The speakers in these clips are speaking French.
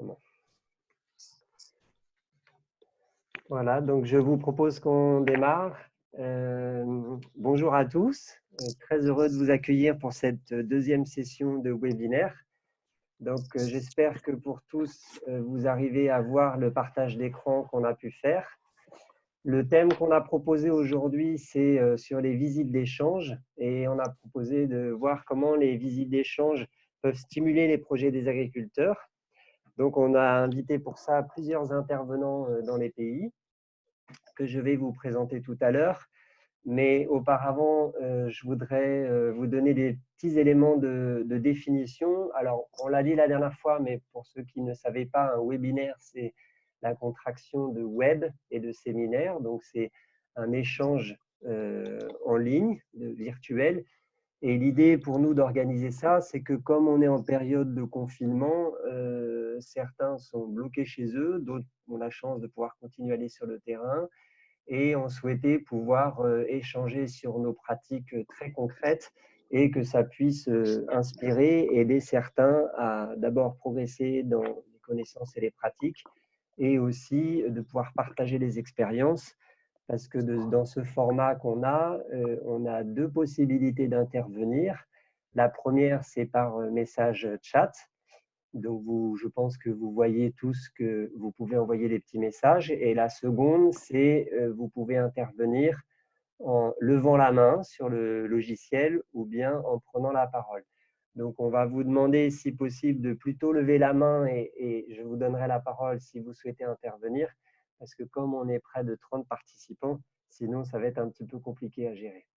enregistrement. Voilà, donc je vous propose qu'on démarre. Bonjour à tous, très heureux de vous accueillir pour cette deuxième session de webinaire. Donc j'espère que pour tous, vous arrivez à voir le partage d'écran qu'on a pu faire. Le thème qu'on a proposé aujourd'hui, c'est sur les visites d'échange et on a proposé de voir comment les visites d'échange peuvent stimuler les projets des agriculteurs. Donc on a invité pour ça plusieurs intervenants dans les pays que je vais vous présenter tout à l'heure. Mais auparavant, je voudrais vous donner des petits éléments de définition. Alors, on l'a dit la dernière fois, mais pour ceux qui ne savaient pas, un webinaire, c'est la contraction de web et de séminaire. Donc, c'est un échange en ligne, virtuel. Et l'idée pour nous d'organiser ça, c'est que comme on est en période de confinement, certains sont bloqués chez eux, d'autres ont la chance de pouvoir continuer à aller sur le terrain. Et on souhaitait pouvoir échanger sur nos pratiques très concrètes et que ça puisse inspirer, aider certains à d'abord progresser dans les connaissances et les pratiques et aussi de pouvoir partager les expériences parce que dans ce format qu'on a, on a deux possibilités d'intervenir. La première, c'est par message chat. Donc, je pense que vous voyez tous que vous pouvez envoyer des petits messages. Et la seconde, c'est vous pouvez intervenir en levant la main sur le logiciel ou bien en prenant la parole. Donc, on va vous demander, si possible, de plutôt lever la main et je vous donnerai la parole si vous souhaitez intervenir. Parce que comme on est près de 30 participants, sinon, ça va être un petit peu compliqué à gérer.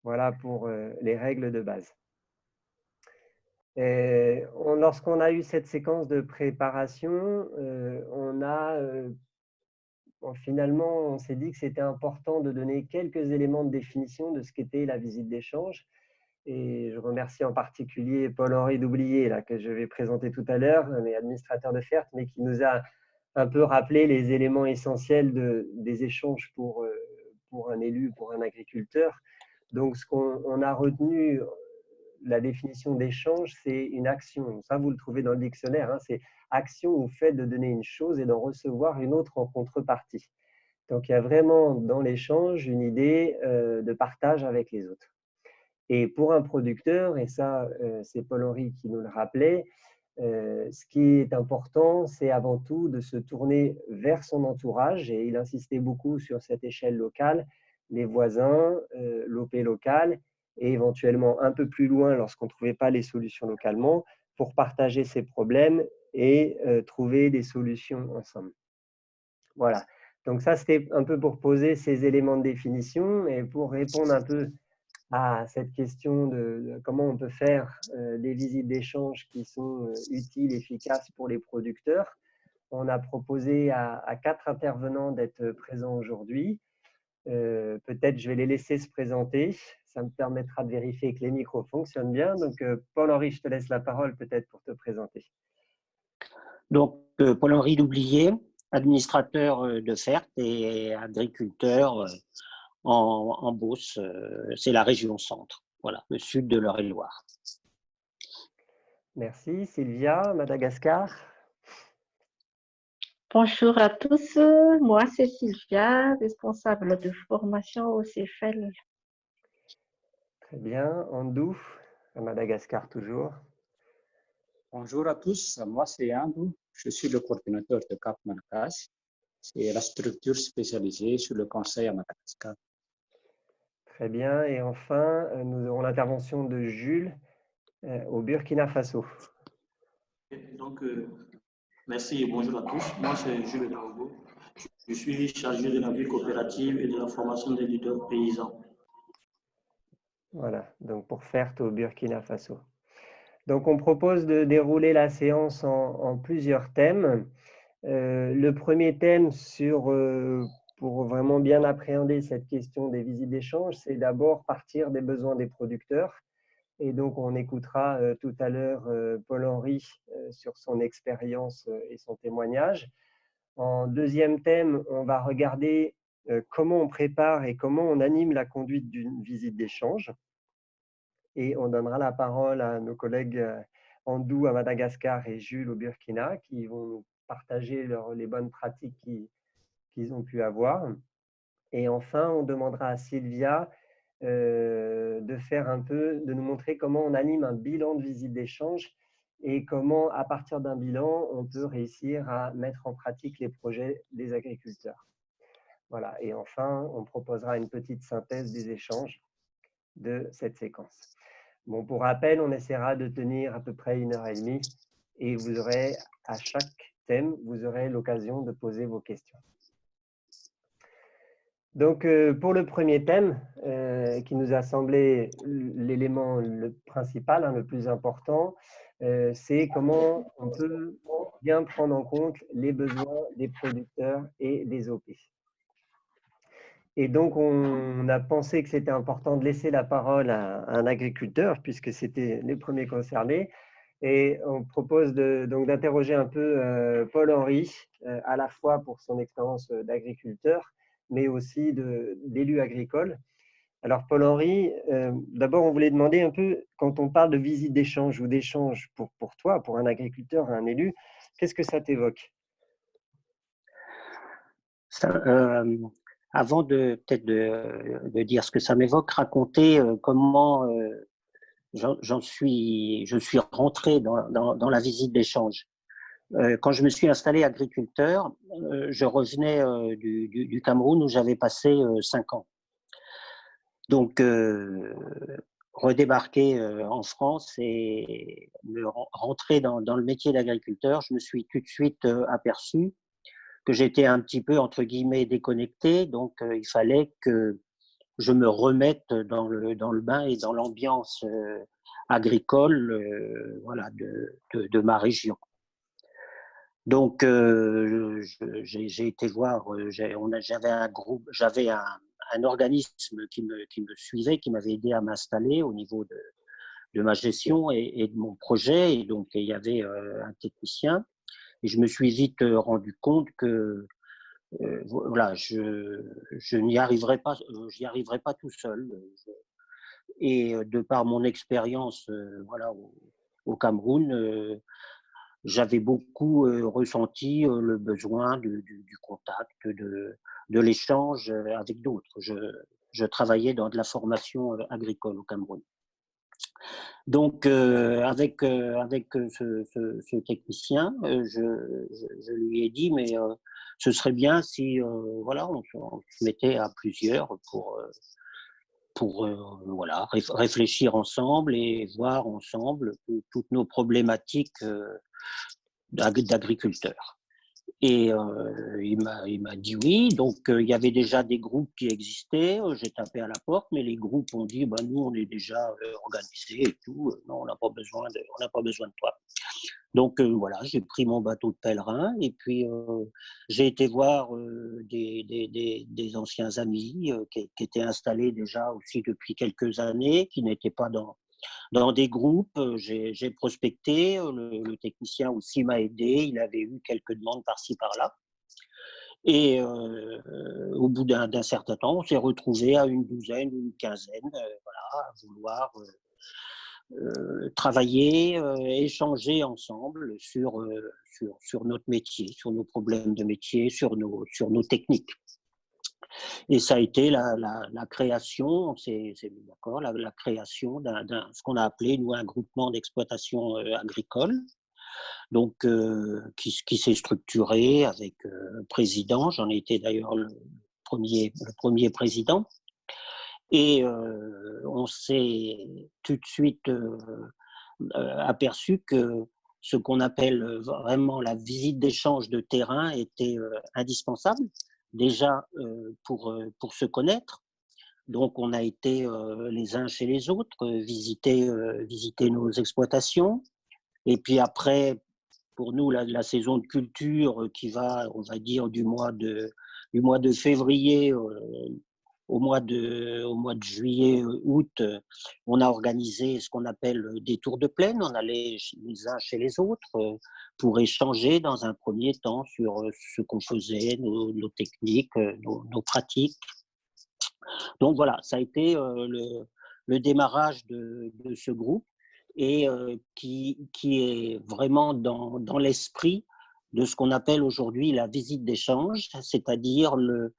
Voilà pour les règles de base. Lorsqu'on a eu cette séquence de préparation, finalement, on s'est dit que c'était important de donner quelques éléments de définition de ce qu'était la visite d'échange. Et je remercie en particulier Paul-Henri Doublier, là, que je vais présenter tout à l'heure, mais administrateur de FERT, mais qui nous a un peu rappelé les éléments essentiels des échanges pour un élu, pour un agriculteur. Donc, ce qu'on a retenu, la définition d'échange, c'est une action. Ça, vous le trouvez dans le dictionnaire. Hein, c'est action ou fait de donner une chose et d'en recevoir une autre en contrepartie. Donc, il y a vraiment dans l'échange une idée de partage avec les autres. Et pour un producteur, et ça, c'est Paul-Henri qui nous le rappelait, ce qui est important, c'est avant tout de se tourner vers son entourage. Et il insistait beaucoup sur cette échelle locale, les voisins, l'OP local, et éventuellement un peu plus loin lorsqu'on ne trouvait pas les solutions localement, pour partager ses problèmes et trouver des solutions ensemble. Voilà. Donc ça, c'était un peu pour poser ces éléments de définition et pour répondre un peu à cette question de comment on peut faire des visites d'échange qui sont utiles, efficaces pour les producteurs. On a proposé à 4 intervenants d'être présents aujourd'hui. Peut-être je vais les laisser se présenter. Ça me permettra de vérifier que les micros fonctionnent bien. Donc, Paul-Henri, je te laisse la parole peut-être pour te présenter. Donc, Paul-Henri Doublier, administrateur de FERT et agriculteur en Beauce, c'est la région centre, voilà, le sud de l'Eure-et-Loire. Merci. Sylvia, Madagascar. Bonjour à tous, moi c'est Sylvia, responsable de formation au CFL. Très bien. Andou, à Madagascar toujours. Bonjour à tous, moi c'est Andou, je suis le coordinateur de Cap Maracas. C'est la structure spécialisée sur le conseil à Madagascar. Très bien. Et enfin, nous aurons l'intervention de Jules au Burkina Faso. Donc, merci et bonjour à tous. Moi, c'est Jules Daogo. Je suis chargé de la vie coopérative et de la formation des leaders paysans. Voilà, donc pour FERT au Burkina Faso. Donc, on propose de dérouler la séance en plusieurs thèmes. Le premier thème pour vraiment bien appréhender cette question des visites d'échange, c'est d'abord partir des besoins des producteurs. Et donc, on écoutera tout à l'heure Paul-Henri sur son expérience et son témoignage. En deuxième thème, on va regarder comment on prépare et comment on anime la conduite d'une visite d'échange. Et on donnera la parole à nos collègues Andou à Madagascar et Jules au Burkina, qui vont nous partager les bonnes pratiques qu'ils ont pu avoir. Et enfin, on demandera à Sylvia de nous montrer comment on anime un bilan de visite d'échange et comment, à partir d'un bilan, on peut réussir à mettre en pratique les projets des agriculteurs. Voilà. Et enfin, on proposera une petite synthèse des échanges de cette séquence. Bon, pour rappel, on essaiera de tenir à peu près 1h30 et vous aurez, à chaque thème, vous aurez l'occasion de poser vos questions. Donc, pour le premier thème, qui nous a semblé l'élément le principal, le plus important, c'est comment on peut bien prendre en compte les besoins des producteurs et des OP. Et donc, on a pensé que c'était important de laisser la parole à un agriculteur, puisque c'était les premiers concernés. Et on propose donc d'interroger un peu Paul-Henri, à la fois pour son expérience d'agriculteur, mais aussi d'élu agricole. Alors, Paul-Henri, d'abord, on voulait demander un peu, quand on parle de visite d'échange ou d'échange pour toi, pour un agriculteur, un élu, qu'est-ce que ça t'évoque? Avant peut-être de dire ce que ça m'évoque, raconter comment je suis rentré dans la visite d'échange. Quand je me suis installé agriculteur, je revenais du Cameroun où j'avais passé 5 ans. Donc, redébarquer en France et rentrer dans le métier d'agriculteur, je me suis tout de suite aperçu que j'étais un petit peu, entre guillemets, déconnecté. Donc, il fallait que je me remette dans le bain et dans l'ambiance agricole voilà, de ma région. Donc, j'ai été voir, j'avais un groupe, j'avais un organisme qui me suivait, qui m'avait aidé à m'installer au niveau de ma gestion et de mon projet. Et donc, il y avait un technicien. Et je me suis vite rendu compte que voilà, je n'y arriverai pas, j'y arriverai pas tout seul. Et de par mon expérience voilà, au Cameroun, j'avais beaucoup ressenti le besoin du contact, de l'échange avec d'autres. Je travaillais dans de la formation agricole au Cameroun. Donc, avec ce technicien, je lui ai dit, mais ce serait bien si voilà, on se mettait à plusieurs pour voilà, réfléchir ensemble et voir ensemble toutes nos problématiques d'agriculteurs. Et il m'a dit oui. Donc, il y avait déjà des groupes qui existaient. J'ai tapé à la porte, mais les groupes ont dit bah, nous, on est déjà organisés et tout. Non, on n'a pas besoin de toi. Donc, voilà, j'ai pris mon bateau de pèlerin et puis j'ai été voir des anciens amis qui étaient installés déjà aussi depuis quelques années, qui n'étaient pas dans des groupes. J'ai prospecté, le technicien aussi m'a aidé, il avait eu quelques demandes par-ci par-là. Et au bout d'un certain temps, on s'est retrouvés à une douzaine ou une quinzaine, voilà, à vouloir travailler, échanger ensemble sur notre métier, sur nos problèmes de métier, sur nos techniques. Et ça a été la création, c'est d'accord, la création ce qu'on a appelé, nous, un groupement d'exploitation agricole, donc qui s'est structuré avec un président. J'en ai été d'ailleurs le premier président. Et on s'est tout de suite aperçu que ce qu'on appelle vraiment la visite d'échange de terrain était indispensable, déjà pour se connaître. Donc, on a été les uns chez les autres, visiter nos exploitations. Et puis après, pour nous, la saison de culture qui va, on va dire, du mois de février au mois de juillet, août, on a organisé ce qu'on appelle des tours de plaine. On allait les uns chez les autres pour échanger dans un premier temps sur ce qu'on faisait, nos techniques, nos pratiques. Donc voilà, ça a été le démarrage de ce groupe et qui est vraiment dans l'esprit de ce qu'on appelle aujourd'hui la visite d'échange, c'est-à-dire le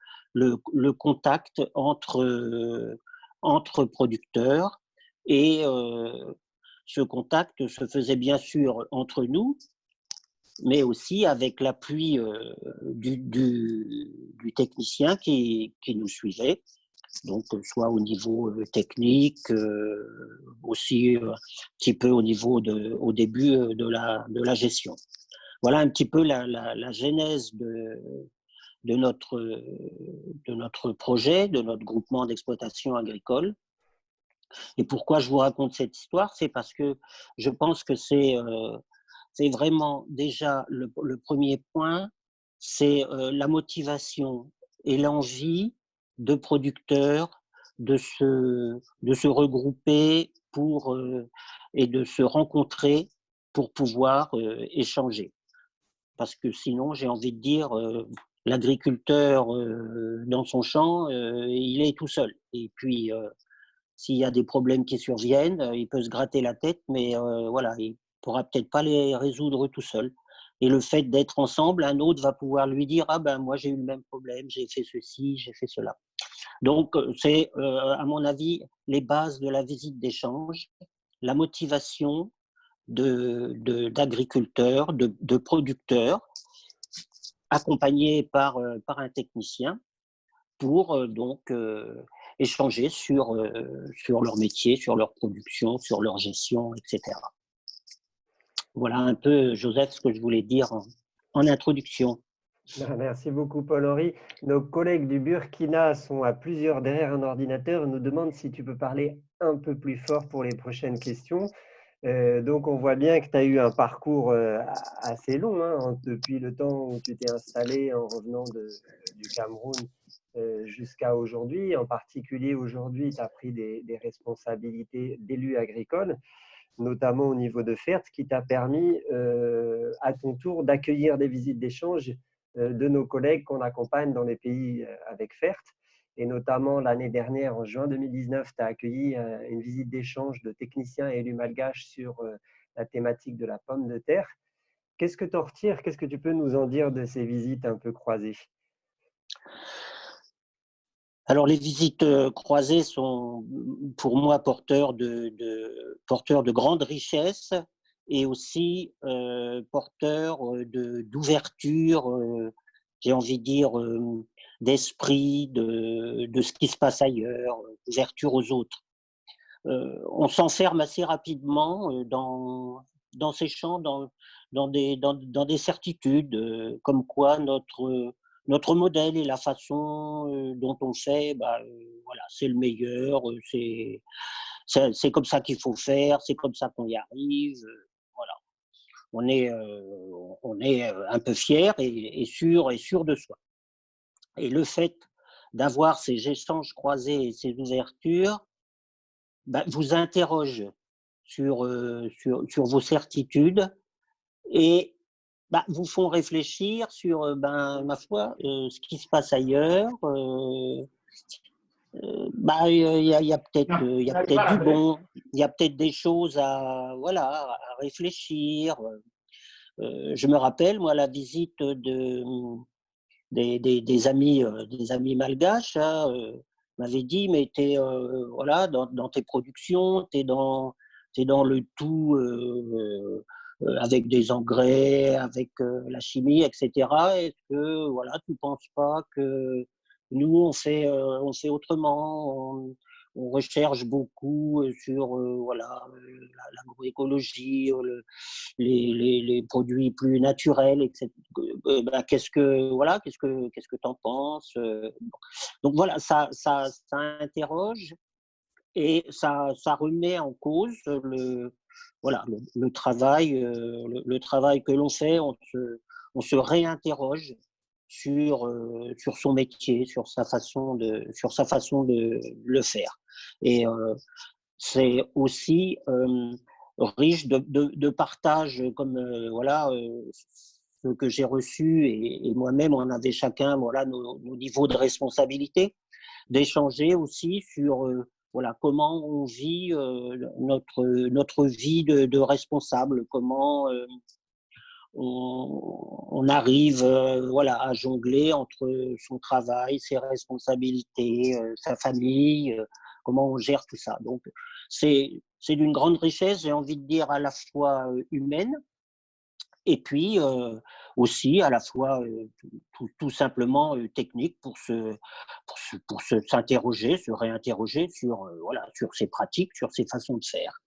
contact entre producteurs. Et ce contact se faisait bien sûr entre nous, mais aussi avec l'appui du technicien qui nous suivait, donc soit au niveau technique, aussi un petit peu au début de la gestion. Voilà un petit peu la genèse de notre projet, de notre groupement d'exploitation agricole. Et pourquoi je vous raconte cette histoire? C'est parce que je pense que c'est vraiment déjà le premier point, c'est la motivation et l'envie de producteurs de se regrouper et de se rencontrer pour pouvoir échanger. Parce que sinon, j'ai envie de dire, l'agriculteur dans son champ, il est tout seul. Et puis, s'il y a des problèmes qui surviennent, il peut se gratter la tête, mais voilà, il ne pourra peut-être pas les résoudre tout seul. Et le fait d'être ensemble, un autre va pouvoir lui dire « Ah ben moi j'ai eu le même problème, j'ai fait ceci, j'ai fait cela ». Donc c'est à mon avis les bases de la visite d'échange, la motivation d'agriculteurs, de producteurs, accompagnés par un technicien pour donc échanger sur leur métier, sur leur production, sur leur gestion, etc. Voilà un peu, Joseph, ce que je voulais dire en introduction. Merci beaucoup, Paul-Henri. Nos collègues du Burkina sont à plusieurs derrière un ordinateur et nous demandent si tu peux parler un peu plus fort pour les prochaines questions. Donc, on voit bien que tu as eu un parcours assez long, hein, depuis le temps où tu t'es installé en revenant du Cameroun jusqu'à aujourd'hui. En particulier, aujourd'hui, tu as pris des responsabilités d'élu agricole, notamment au niveau de FERT, qui t'a permis à ton tour d'accueillir des visites d'échange de nos collègues qu'on accompagne dans les pays avec FERT. Et notamment l'année dernière, en juin 2019, tu as accueilli une visite d'échange de techniciens et élus malgaches sur la thématique de la pomme de terre. Qu'est-ce que tu en retires? Qu'est-ce que tu peux nous en dire de ces visites un peu croisées? Alors, les visites croisées sont pour moi porteurs de grandes richesses et aussi porteurs d'ouverture, j'ai envie de dire, d'esprit, de ce qui se passe ailleurs, d'ouverture aux autres. On s'enferme assez rapidement dans ces champs, dans des certitudes, comme quoi notre modèle et la façon dont on fait, voilà, c'est le meilleur, c'est comme ça qu'il faut faire, c'est comme ça qu'on y arrive. Voilà. On est un peu fier et sûr de soi. Et le fait d'avoir ces échanges croisés et ces ouvertures vous interroge sur vos certitudes et vous font réfléchir sur, ma foi, ce qui se passe ailleurs. Il y a peut-être du bon, il y a peut-être des choses à réfléchir. Je me rappelle, moi, la visite des amis malgaches m'avaient dit, mais t'es voilà, dans tes productions, t'es dans le tout avec des engrais, avec la chimie, etc. Est-ce que voilà, tu ne penses pas que nous, on fait autrement, on recherche beaucoup sur voilà, l'agroécologie, les produits plus naturels, etc. Qu'est-ce que tu en penses? Donc voilà, ça interroge et ça remet en cause le travail que l'on fait. On se réinterroge sur son métier, sur sa façon de le faire. Et c'est aussi riche de partage, comme ce que j'ai reçu, et moi-même, on avait chacun nos niveaux de responsabilité, d'échanger aussi sur voilà, comment on vit notre vie de responsable, comment on arrive voilà, à jongler entre son travail, ses responsabilités, sa famille, comment on gère tout ça. Donc, c'est d'une grande richesse, j'ai envie de dire, à la fois humaine, et puis aussi à la fois tout simplement technique pour s'interroger, se réinterroger sur, voilà, sur ses pratiques, sur ses façons de faire.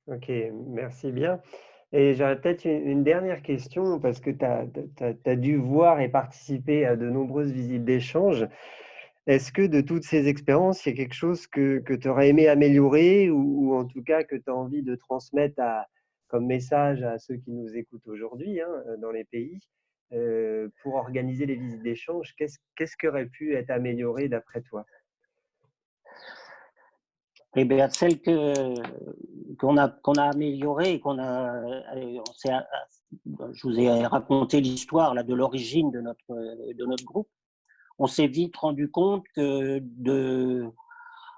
Ok, merci bien. Et j'aurais peut-être une dernière question, parce que tu as dû voir et participer à de nombreuses visites d'échange. Est-ce que de toutes ces expériences, il y a quelque chose que tu aurais aimé améliorer, ou en tout cas que tu as envie de transmettre comme message à ceux qui nous écoutent aujourd'hui, hein, dans les pays, pour organiser les visites d'échange? Qu'est-ce qui aurait pu être amélioré d'après toi? Eh bien, celle qu'on a améliorée et je vous ai raconté l'histoire là de l'origine de notre groupe. On s'est vite rendu compte que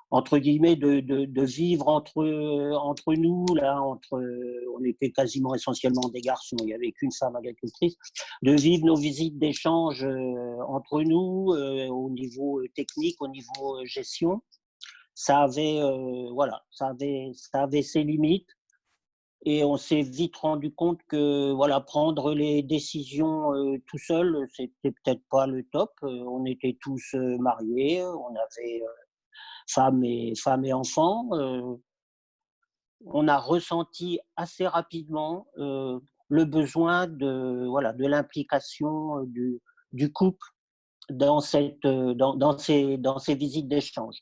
entre guillemets de vivre entre nous là, on était quasiment essentiellement des garçons, il n'y avait qu'une femme agricultrice, de vivre nos visites d'échange entre nous au niveau technique, au niveau gestion. Ça avait, voilà, ça avait ses limites, et on s'est vite rendu compte que voilà, prendre les décisions tout seul, c'était peut-être pas le top. On était tous mariés, on avait femmes et enfants. On a ressenti assez rapidement le besoin voilà, de l'implication du couple dans ces visites d'échange.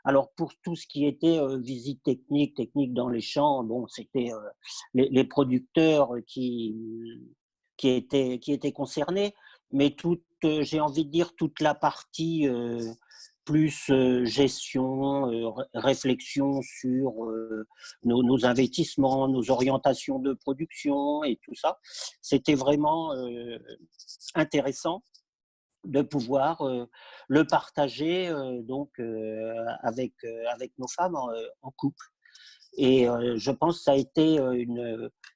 Alors, pour tout ce qui était visite technique dans les champs, bon, c'était les producteurs qui étaient concernés, mais j'ai envie de dire, toute la partie plus gestion, réflexion sur nos investissements, nos orientations de production et tout ça, c'était vraiment intéressant de pouvoir le partager donc avec nos femmes en couple. Et je pense que ça a été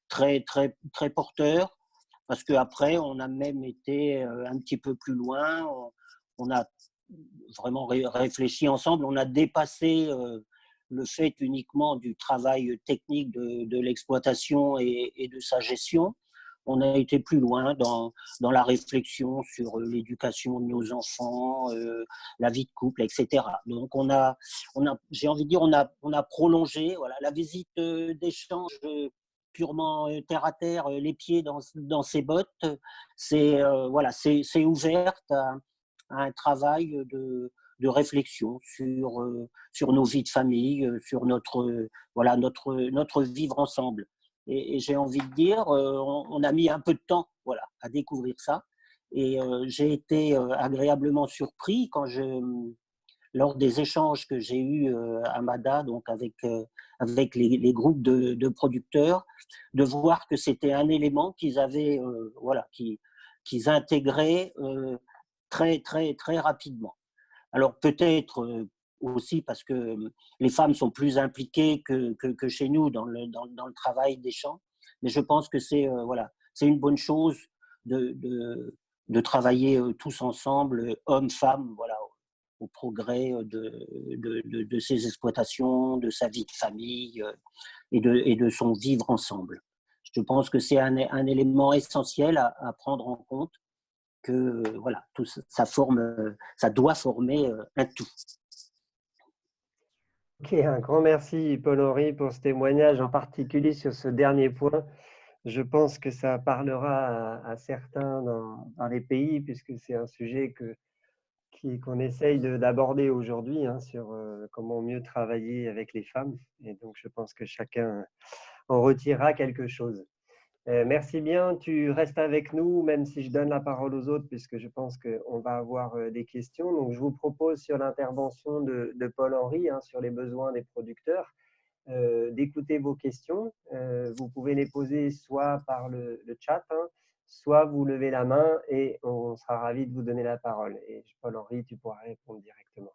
très porteur, parce qu'après on a même été un petit peu plus loin, on a vraiment réfléchi ensemble, on a dépassé le fait uniquement du travail technique de l'exploitation et de sa gestion. On a été plus loin dans la réflexion sur l'éducation de nos enfants, la vie de couple, etc. Donc j'ai envie de dire, on a prolongé voilà, la visite d'échange purement terre à terre, les pieds dans ses bottes. Voilà, c'est ouverte à un travail de réflexion sur nos vies de famille, sur voilà, notre vivre ensemble. Et j'ai envie de dire, on a mis un peu de temps, voilà, à découvrir ça. Et j'ai été agréablement surpris lors des échanges que j'ai eus à Mada, donc avec les groupes de producteurs, de voir que c'était un élément qu'ils avaient, voilà, qu'ils intégraient très rapidement. Alors peut-être aussi parce que les femmes sont plus impliquées que chez nous dans le travail des champs, mais je pense que c'est voilà, c'est une bonne chose de travailler tous ensemble, hommes, femmes, voilà, au progrès de ses exploitations, de sa vie de famille et de son vivre ensemble. Je pense que c'est un élément essentiel à prendre en compte, que voilà, tout ça doit former un tout. Ok, un grand merci Paul-Henri pour ce témoignage, en particulier sur ce dernier point. Je pense que ça parlera à certains dans les pays, puisque c'est un sujet qu'on essaye d'aborder aujourd'hui, hein, sur comment mieux travailler avec les femmes. Et donc, je pense que chacun en retirera quelque chose. Merci bien, tu restes avec nous, même si je donne la parole aux autres, puisque je pense qu'on va avoir des questions. Donc, je vous propose, sur l'intervention de Paul-Henri, hein, sur les besoins des producteurs, d'écouter vos questions. Vous pouvez les poser soit par le chat, hein, soit vous levez la main et on sera ravis de vous donner la parole. Et Paul-Henri, tu pourras répondre directement.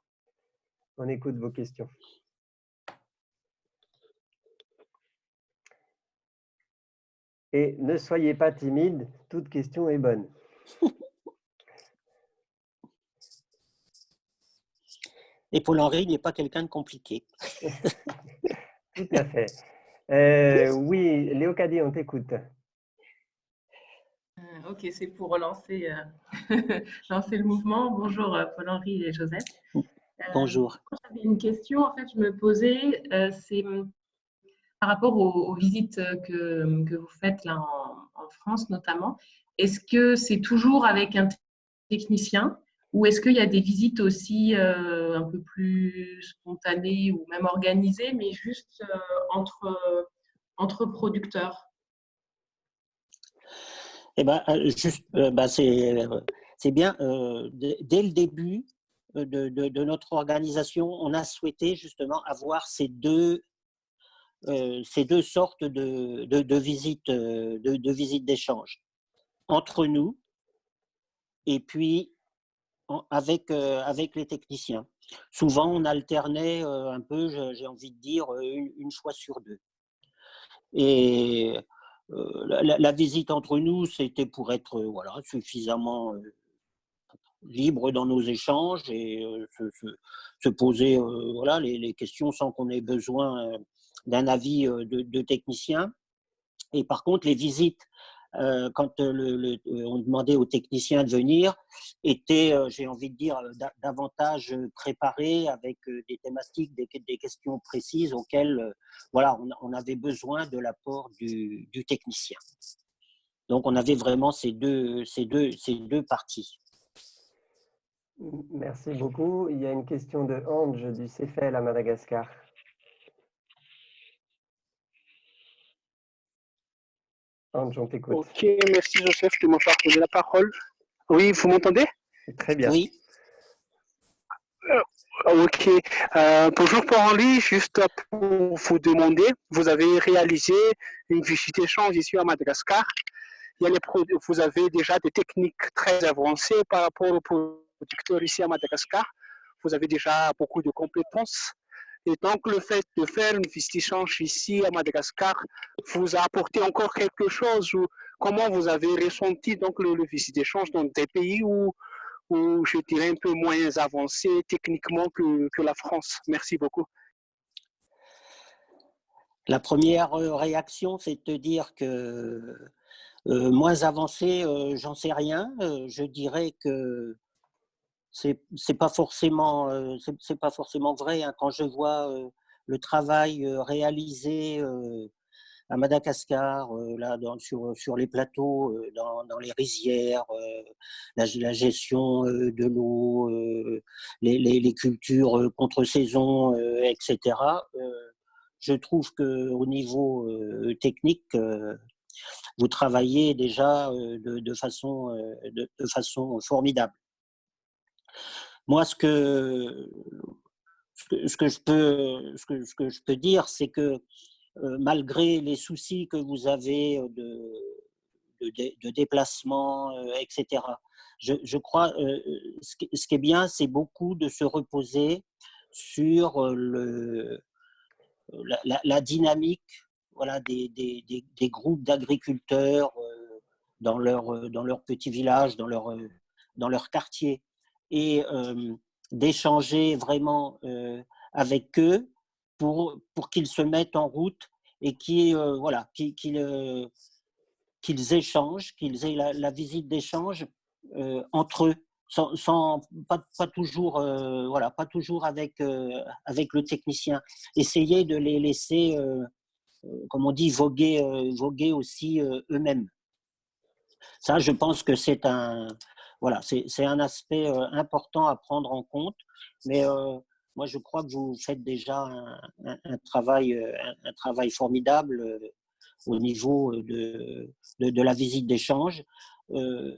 On écoute vos questions. Et ne soyez pas timide, toute question est bonne. Et Paul-Henri n'est pas quelqu'un de compliqué. Tout à fait. Oui, Léocadie, on t'écoute. Ok, c'est pour relancer lancer le mouvement. Bonjour Paul-Henri et Joseph. Bonjour. J'avais une question, en fait, je me posais, c'est par rapport aux visites que vous faites là en France notamment. Est-ce que c'est toujours avec un technicien ou est-ce qu'il y a des visites aussi un peu plus spontanées ou même organisées, mais juste entre producteurs? Eh ben, juste, c'est bien. Dès le début de notre organisation, on a souhaité justement avoir ces deux sortes de visites, de visites d'échange entre nous et puis avec les techniciens. Souvent, on alternait un peu, j'ai envie de dire, une fois sur deux. Et la visite entre nous, c'était pour être voilà, suffisamment libre dans nos échanges et se poser voilà, les questions sans qu'on ait besoin d'un avis de technicien. Et par contre, les visites, quand on demandait aux techniciens de venir, étaient, j'ai envie de dire, davantage préparées avec des thématiques, des questions précises auxquelles voilà, on avait besoin de l'apport du technicien. Donc, on avait vraiment ces deux parties. Merci beaucoup. Il y a une question de Ange du CEFEL à Madagascar. Ange, on t'écoute. Ok, merci Joseph de m'avoir donné la parole. Oui, vous m'entendez? Très bien. Oui. Ok. Bonjour Paul-Henri, juste pour vous demander, vous avez réalisé une visite échange ici à Madagascar. Vous avez déjà des techniques très avancées par rapport aux producteurs ici à Madagascar. Vous avez déjà beaucoup de compétences. Et donc, le fait de faire une visite échange ici à Madagascar vous a apporté encore quelque chose ou comment vous avez ressenti donc le visite échange dans des pays où je dirais un peu moins avancés techniquement que la France? Merci beaucoup. La première réaction, c'est de te dire que moins avancé, j'en sais rien. Je dirais que c'est pas forcément vrai. Hein. Quand je vois le travail réalisé à Madagascar, là sur les plateaux, dans les rizières, la gestion de l'eau, les cultures contre saison, etc. Je trouve que au niveau technique, vous travaillez déjà de façon formidable. Moi, ce que je peux dire, c'est que malgré les soucis que vous avez de déplacement, etc., je crois ce qui est bien, c'est beaucoup de se reposer sur la dynamique voilà, des groupes d'agriculteurs dans leur petit village, dans leur quartier, et d'échanger vraiment avec eux pour qu'ils se mettent en route et voilà, qu'ils échangent, qu'ils aient la visite d'échange entre eux, pas toujours, voilà, pas toujours avec le technicien. Essayer de les laisser, comme on dit, voguer aussi eux-mêmes. Ça, je pense que c'est un aspect important à prendre en compte. Mais moi, je crois que vous faites déjà un travail formidable au niveau de la visite d'échange. Je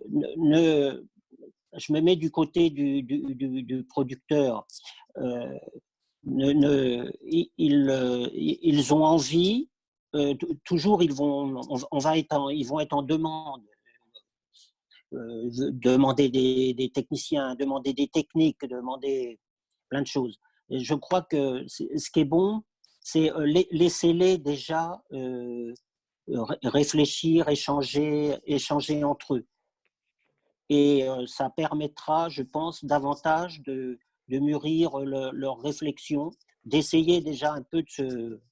me mets du côté du producteur. Ils ont envie, toujours ils vont être en demande. Demander des techniciens, demander des techniques, demander plein de choses. je crois que ce qui est bon, c'est laisser-les déjà réfléchir, échanger entre eux. Et ça permettra, je pense, davantage de mûrir leur réflexion, d'essayer déjà un peu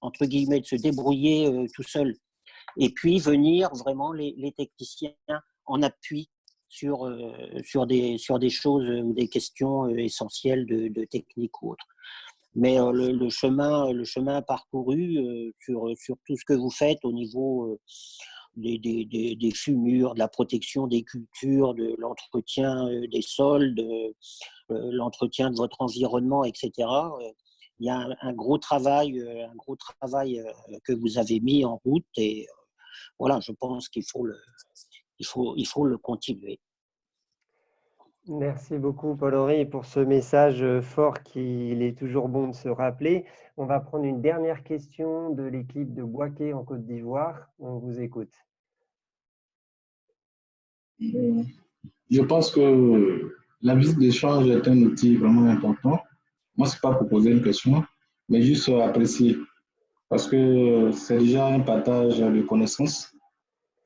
entre guillemets, de se débrouiller tout seul. Et puis venir vraiment les techniciens en appui sur des choses ou des questions essentielles de technique ou autre. Mais le chemin parcouru sur tout ce que vous faites au niveau des fumures, de la protection des cultures, de l'entretien des sols, de l'entretien de votre environnement, etc. Il y a un gros travail que vous avez mis en route et voilà, je pense qu'il faut le continuer. Merci beaucoup, Paul-Henri, pour ce message fort qu'il est toujours bon de se rappeler. On va prendre une dernière question de l'équipe de Bouaké en Côte d'Ivoire. On vous écoute. Je pense que la visite d'échange est un outil vraiment important. Moi, ce n'est pas pour poser une question, mais juste apprécier. Parce que c'est déjà un partage de connaissances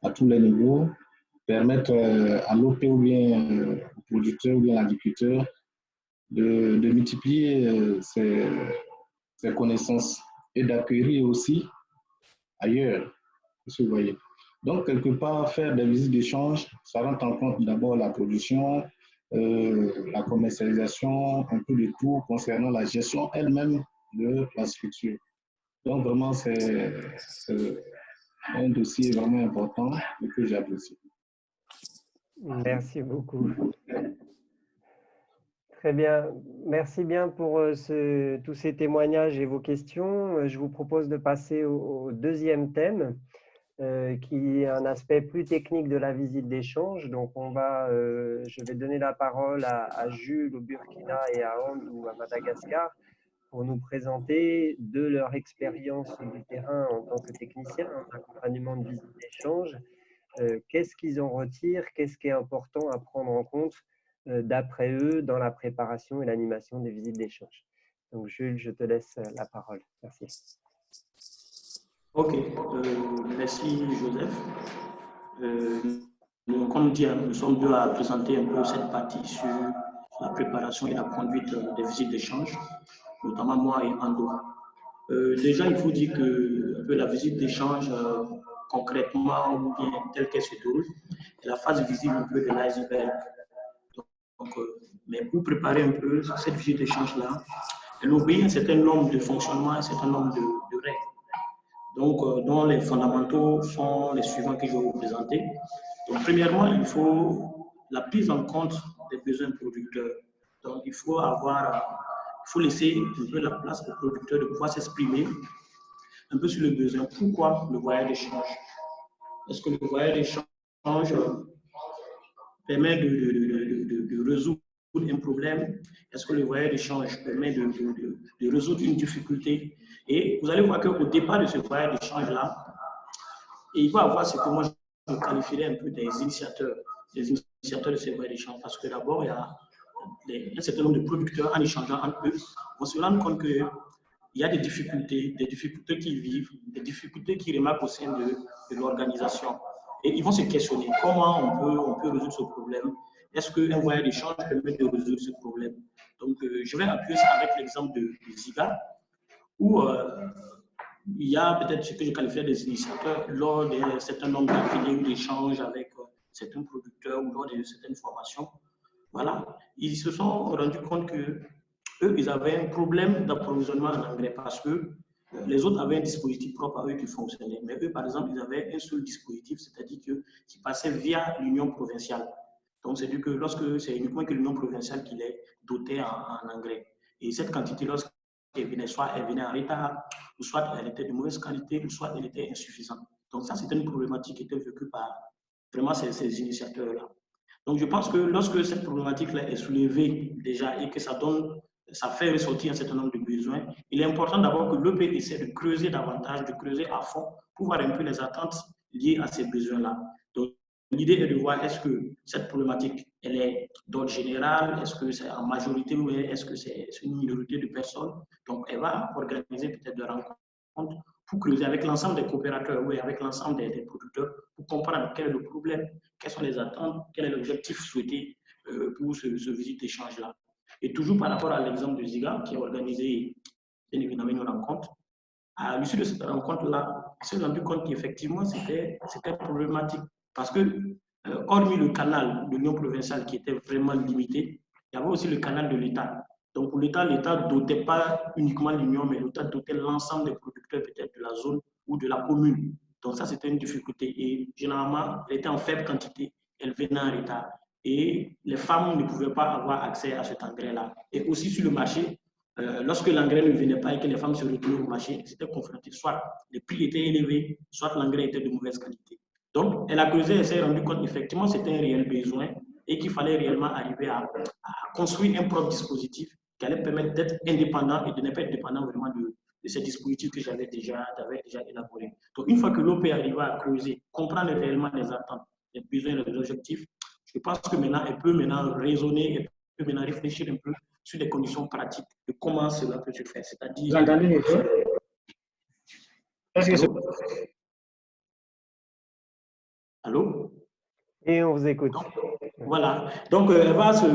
à tous les niveaux, permettre à l'OP ou bien au producteur ou bien à l'agriculteur de multiplier ses connaissances et d'acquérir aussi ailleurs, vous voyez. Donc, quelque part, faire des visites d'échange, ça rentre en compte d'abord la production, la commercialisation, un peu de tout concernant la gestion elle-même de la structure. Donc, vraiment, c'est un dossier vraiment important et que j'apprécie. Merci beaucoup. Très bien. Merci bien pour tous ces témoignages et vos questions. Je vous propose de passer au deuxième thème, qui est un aspect plus technique de la visite d'échange. Donc, je vais donner la parole à Jules au Burkina et à Andou à Madagascar pour nous présenter de leur expérience du terrain en tant que technicien en accompagnement de visite d'échange. Qu'est-ce qu'ils en retirent? Qu'est-ce qui est important à prendre en compte d'après eux dans la préparation et l'animation des visites d'échange? Donc, Jules, je te laisse la parole. Merci. Ok, merci Joseph. Comme dit, nous sommes deux à présenter un peu cette partie sur la préparation et la conduite des visites d'échange, notamment moi et Ando. Déjà, il faut dire que la visite d'échange, concrètement, ou bien telle qu'elle se déroule, est la phase visible un peu de l'iceberg. Mais pour préparer un peu cette visite d'échange-là, elle obéit à un certain nombre de fonctionnements, un certain nombre de règles. Donc, dont les fondamentaux sont les suivants que je vais vous présenter. Donc, premièrement, il faut la prise en compte des besoins producteurs. Donc, il faut laisser un peu la place aux producteurs de pouvoir s'exprimer un peu sur le besoin. Pourquoi le voyage d'échange? Est-ce que le voyage d'échange permet de résoudre un problème? Est-ce que le voyage d'échange permet de résoudre une difficulté? Et vous allez voir qu'au départ de ce voyage d'échange-là, il va y avoir ce que moi je qualifierais un peu des initiateurs de ce voyage d'échange. Parce que d'abord, il y a un certain nombre de producteurs en échangeant entre eux, on se rend compte qu'il y a des difficultés qu'ils vivent, des difficultés qu'ils remarquent au sein de l'organisation. Et ils vont se questionner comment on peut résoudre ce problème. Est-ce qu'un voyage d'échange permet de résoudre ce problème? Donc, je vais appuyer ça avec l'exemple de Ziga, où il y a peut-être ce que je qualifie des initiateurs lors d'un certain nombre d'ateliers ou d'échanges avec certains producteurs ou lors de certaines formations. Voilà, ils se sont rendus compte que eux, ils avaient un problème d'approvisionnement en engrais parce que les autres avaient un dispositif propre à eux qui fonctionnait. Mais eux, par exemple, ils avaient un seul dispositif, c'est-à-dire qui passait via l'Union provinciale. Donc, c'est-à-dire que lorsque c'est uniquement que l'Union provinciale qui les dotait en engrais. Et cette quantité, lorsqu'elle venait, soit elle venait en retard, ou soit elle était de mauvaise qualité, ou soit elle était insuffisante. Donc, ça, c'était une problématique qui était vécue par vraiment ces initiateurs-là. Donc, je pense que lorsque cette problématique-là est soulevée déjà et que ça fait ressortir un certain nombre de besoins, il est important d'abord que l'EP essaie de creuser davantage, de creuser à fond pour voir un peu les attentes liées à ces besoins-là. Donc, l'idée est de voir est-ce que cette problématique, elle est d'ordre général, est-ce que c'est en majorité ou est-ce que c'est une minorité de personnes. Donc, elle va organiser peut-être des rencontres pour creuser avec l'ensemble des coopérateurs, oui, avec l'ensemble des producteurs, pour comprendre quel est le problème, quelles sont les attentes, quel est l'objectif souhaité pour ce visite d'échange-là. Et toujours par rapport à l'exemple de Ziga, qui a organisé, bien évidemment, une rencontre, à l'issue de cette rencontre-là, on s'est rendu compte qu'effectivement, c'était problématique. Parce que, hormis le canal de l'Union provinciale qui était vraiment limité, il y avait aussi le canal de l'État. Donc, pour l'État, l'État ne dotait pas uniquement l'Union, mais l'État dotait l'ensemble des producteurs, peut-être de la zone ou de la commune. Donc, ça, c'était une difficulté. Et généralement, elle était en faible quantité, elle venait en retard. Et les femmes ne pouvaient pas avoir accès à cet engrais-là. Et aussi sur le marché, lorsque l'engrais ne venait pas et que les femmes se retrouvaient au marché, c'était confronté. Soit les prix étaient élevés, soit l'engrais était de mauvaise qualité. Donc, elle a creusé et s'est rendu compte qu'effectivement, c'était un réel besoin et qu'il fallait réellement arriver à construire un propre dispositif qui allait permettre d'être indépendant et de ne pas être dépendant vraiment de ces dispositifs que j'avais déjà élaborés. Donc, une fois que l'OP arrive à creuser, comprendre réellement les attentes, les besoins et les objectifs, je pense que maintenant, elle peut maintenant raisonner, elle peut maintenant réfléchir un peu sur les conditions pratiques de comment cela peut se faire. C'est-à-dire. Vous entendez, monsieur? Allô? Et on vous écoute. Donc, voilà. Donc, elle va se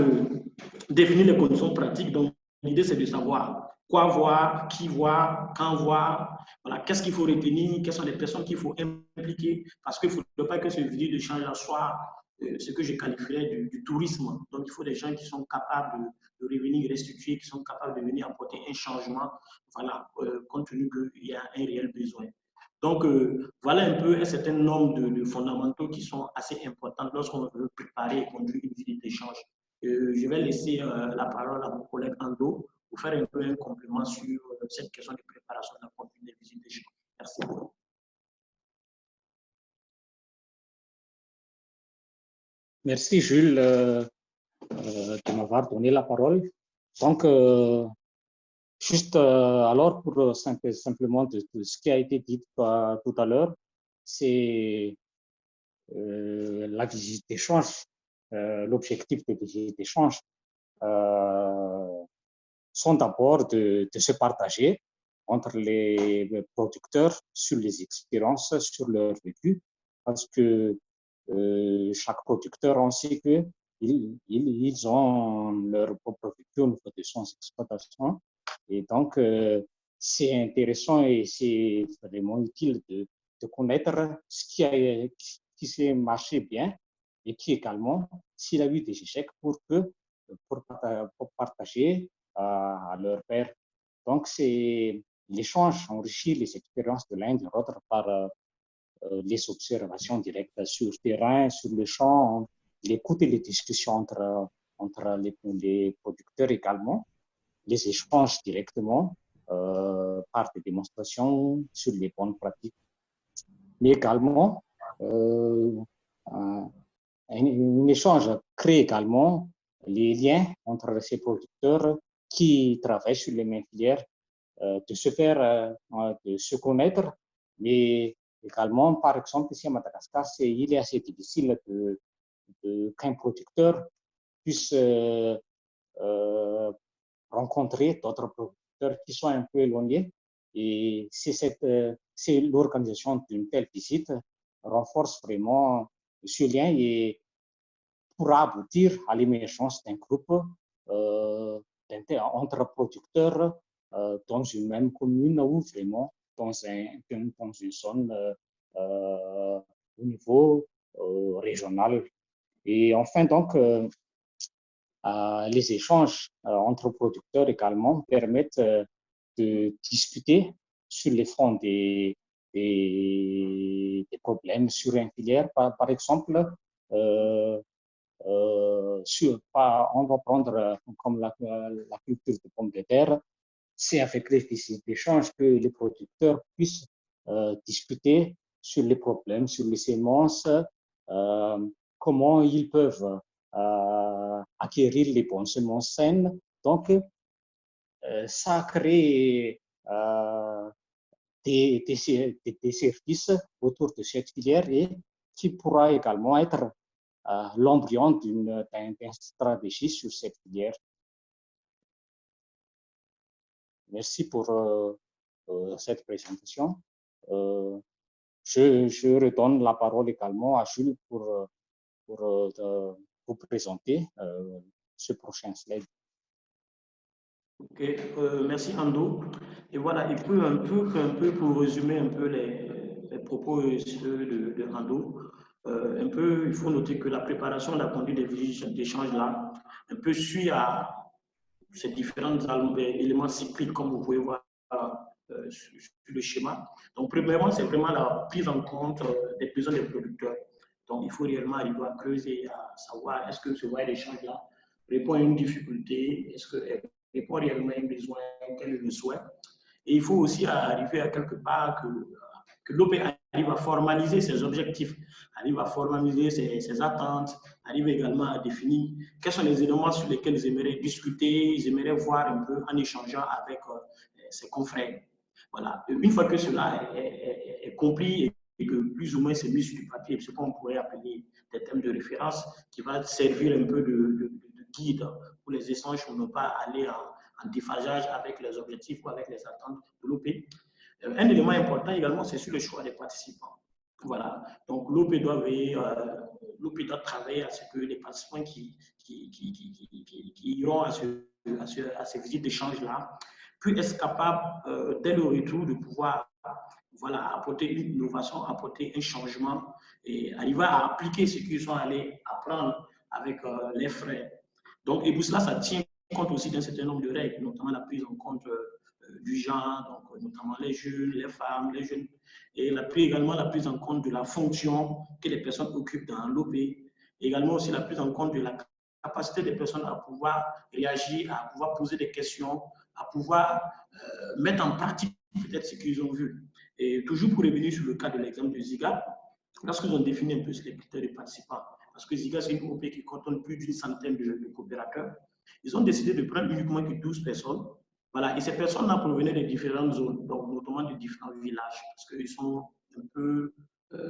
définir les conditions pratiques. Donc, l'idée, c'est de savoir quoi voir, qui voir, quand voir. Voilà. Qu'est-ce qu'il faut retenir, quelles sont les personnes qu'il faut impliquer. Parce qu'il ne faut pas que ce visite d'échange soit ce que je qualifierais du tourisme. Donc, il faut des gens qui sont capables de revenir restituer, qui sont capables de venir apporter un changement, voilà, compte tenu qu'il y a un réel besoin. Donc, voilà un peu un certain nombre de fondamentaux qui sont assez importants lorsqu'on veut préparer et conduire une visite d'échange. Je vais laisser la parole à mon collègue Ando pour faire un peu un complément sur cette question de préparation de la conduite des visites d'échange. Merci. Merci Jules de m'avoir donné la parole. Donc, juste alors pour simplement de ce qui a été dit tout à l'heure, c'est la visite d'échange, l'objectif de visite d'échange sont d'abord de se partager entre les producteurs sur les expériences, sur leur vécu, parce que chaque producteur, on sait qu'ils ont leur propre vécu au niveau de son exploitation. Et donc, c'est intéressant et c'est vraiment utile de connaître ce qui s'est marché bien et qui également, s'il a eu des échecs, pour partager à leur père. Donc, c'est l'échange enrichit les expériences de l'un et de l'autre par les observations directes sur le terrain, sur le champ, l'écoute et les discussions entre les producteurs également, les échanges directement par des démonstrations sur les bonnes pratiques. Mais également, un échange crée également les liens entre ces producteurs qui travaillent sur les mêmes filières, de se connaître, mais également, par exemple, ici à Madagascar, il est assez difficile qu'un producteur puisse rencontrer d'autres producteurs qui sont un peu éloignés. Et c'est l'organisation d'une telle visite renforce vraiment ce lien et pourra aboutir à l'émergence d'un groupe entre producteurs dans une même commune ou vraiment dans une zone au niveau régional. Et enfin, donc, les échanges entre producteurs également permettent de discuter sur les fonds des problèmes sur une filière. Par exemple, on va prendre comme la culture de pommes de terre. C'est avec les visites d'échange que les producteurs puissent discuter sur les problèmes, sur les semences, comment ils peuvent acquérir les bonnes semences saines. Donc, ça crée des services autour de cette filière et qui pourra également être l'embryon d'une stratégie sur cette filière. Merci pour cette présentation. Je redonne la parole également à Jules pour vous présenter ce prochain slide. Ok, merci Ando. Et voilà, un peu pour résumer un peu les propos de Ando. Il faut noter que la préparation de la conduite des échanges là, un peu suit à ces différents éléments cycliques comme vous pouvez voir sur le schéma. Donc, premièrement, c'est vraiment la prise en compte des besoins des producteurs. Donc, il faut réellement arriver à creuser, à savoir est-ce que ce voie d'échange là répond à une difficulté, est-ce qu'elle répond réellement à un besoin, quel est le souhait. Et il faut aussi arriver à quelque part que l'OP arrive à formaliser ses objectifs, arrive à formaliser ses attentes, arrive également à définir quels sont les éléments sur lesquels ils aimeraient discuter, ils aimeraient voir un peu en échangeant avec ses confrères. Voilà. Une fois que cela est compris et que plus ou moins c'est mis sur du papier, ce qu'on pourrait appeler des thèmes de référence qui va servir un peu de guide pour les échanges pour ne pas aller en déphasage avec les objectifs ou avec les attentes de l'OP. Un élément important également, c'est sur le choix des participants. Voilà. Donc, l'OP doit travailler à ce que les participants qui iront à ces visites d'échange-là puissent être capables, dès le retour, de pouvoir apporter une innovation, apporter un changement et arriver à appliquer ce qu'ils sont allés apprendre avec les frères. Donc, et pour cela, ça tient compte aussi d'un certain nombre de règles, notamment la prise en compte du genre, donc notamment les jeunes, les femmes, les jeunes, et également la prise en compte de la fonction que les personnes occupent dans l'OP, également aussi la prise en compte de la capacité des personnes à pouvoir réagir, à pouvoir poser des questions, à pouvoir mettre en pratique peut-être ce qu'ils ont vu. Et toujours pour revenir sur le cas de l'exemple de Ziga, lorsqu'ils ont défini un peu les critères de participants, parce que Ziga, c'est une OP qui contenait plus d'une centaine de coopérateurs, ils ont décidé de prendre uniquement que 12 personnes. Voilà, et ces personnes-là provenaient de différentes zones, donc notamment de différents villages, parce qu'ils sont un peu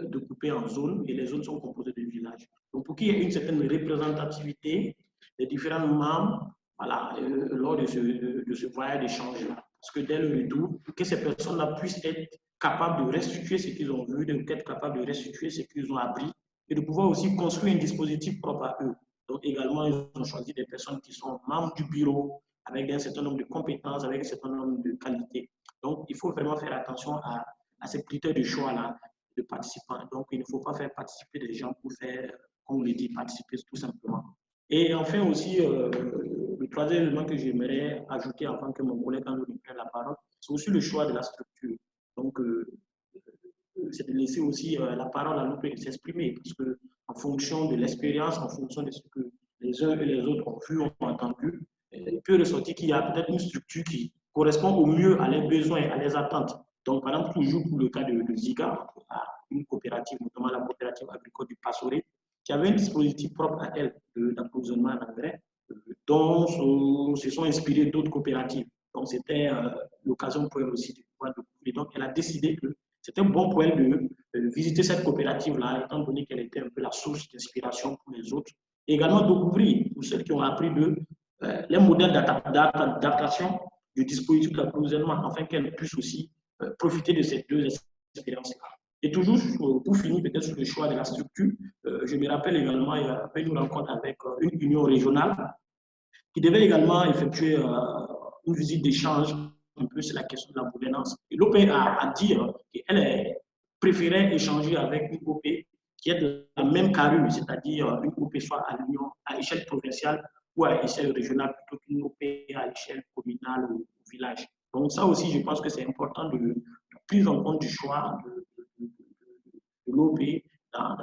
découpés en zones et les zones sont composées de villages. Donc, pour qu'il y ait une certaine représentativité des différents membres, voilà, lors de ce voyage d'échange-là. Parce que dès le retour, que ces personnes-là puissent être capables de restituer ce qu'ils ont vu, d'être capables de restituer ce qu'ils ont appris et de pouvoir aussi construire un dispositif propre à eux. Donc, également, ils ont choisi des personnes qui sont membres du bureau, avec un certain nombre de compétences, avec un certain nombre de qualités. Donc, il faut vraiment faire attention à ces critères de choix-là de participants. Donc, il ne faut pas faire participer des gens pour faire, comme on le dit, participer tout simplement. Et enfin aussi, le troisième élément que j'aimerais ajouter avant que mon collègue nous prenne la parole, c'est aussi le choix de la structure. Donc, c'est de laisser aussi la parole à l'autre de s'exprimer, parce que en fonction de l'expérience, en fonction de ce que les uns et les autres ont vu, ont entendu, il peut ressortir qu'il y a peut-être une structure qui correspond au mieux à leurs besoins, à leurs attentes. Donc, par exemple, toujours pour le cas de Zika, une coopérative, notamment la coopérative agricole du Passoré, qui avait un dispositif propre à elle d'approvisionnement en engrais, dont se sont inspirées d'autres coopératives. Donc, c'était l'occasion pour elle aussi de pouvoir découvrir. Donc, elle a décidé que c'était un bon point de visiter cette coopérative-là, étant donné qu'elle était un peu la source d'inspiration pour les autres. Et également découvrir, pour ceux qui ont appris les modèles d'adaptation du dispositif d'approvisionnement, afin qu'elles puissent aussi profiter de ces deux expériences-là. Et toujours, pour finir peut-être sur le choix de la structure, je me rappelle également, il y a eu une rencontre avec une union régionale qui devait également effectuer une visite d'échange un peu sur la question de la gouvernance. Et l'OP a dit qu'elle préférait échanger avec une OP qui est de la même carrure, c'est-à-dire une OP soit à l'échelle provinciale ou à l'échelle régionale plutôt qu'une OP à l'échelle communale ou village. Donc ça aussi, je pense que c'est important de prise en compte du choix de l'OP dans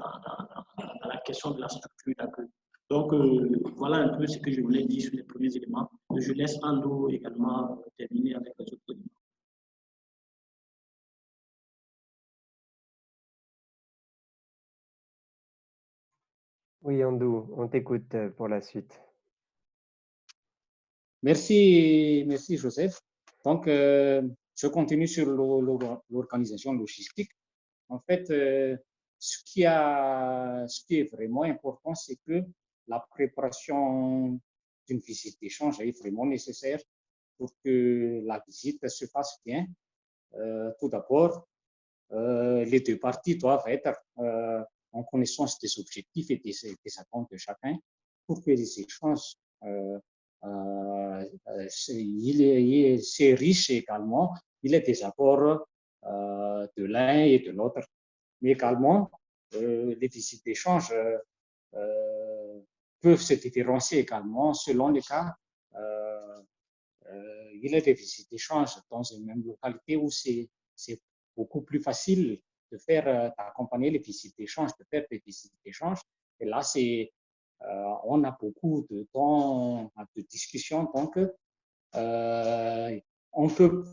la question de la structure d'accueil. Donc, voilà un peu ce que je voulais dire sur les premiers éléments. Je laisse Ando également terminer avec les autres éléments. Oui, Ando, on t'écoute pour la suite. Merci, merci Joseph. Donc, je continue sur l'organisation logistique. En fait, ce qui est vraiment important, c'est que la préparation d'une visite d'échange est vraiment nécessaire pour que la visite se passe bien. Tout d'abord, les deux parties doivent être en connaissance des objectifs et des attentes de chacun pour que les échanges c'est riche également. Il y a des apports de l'un et de l'autre. Mais également, les visites d'échange peuvent se différencier également selon les cas. Il y a des visites d'échange dans une même localité où c'est beaucoup plus facile de faire, d'accompagner les visites d'échange, de faire des visites d'échange. Et là, on a beaucoup de temps de discussion, donc on peut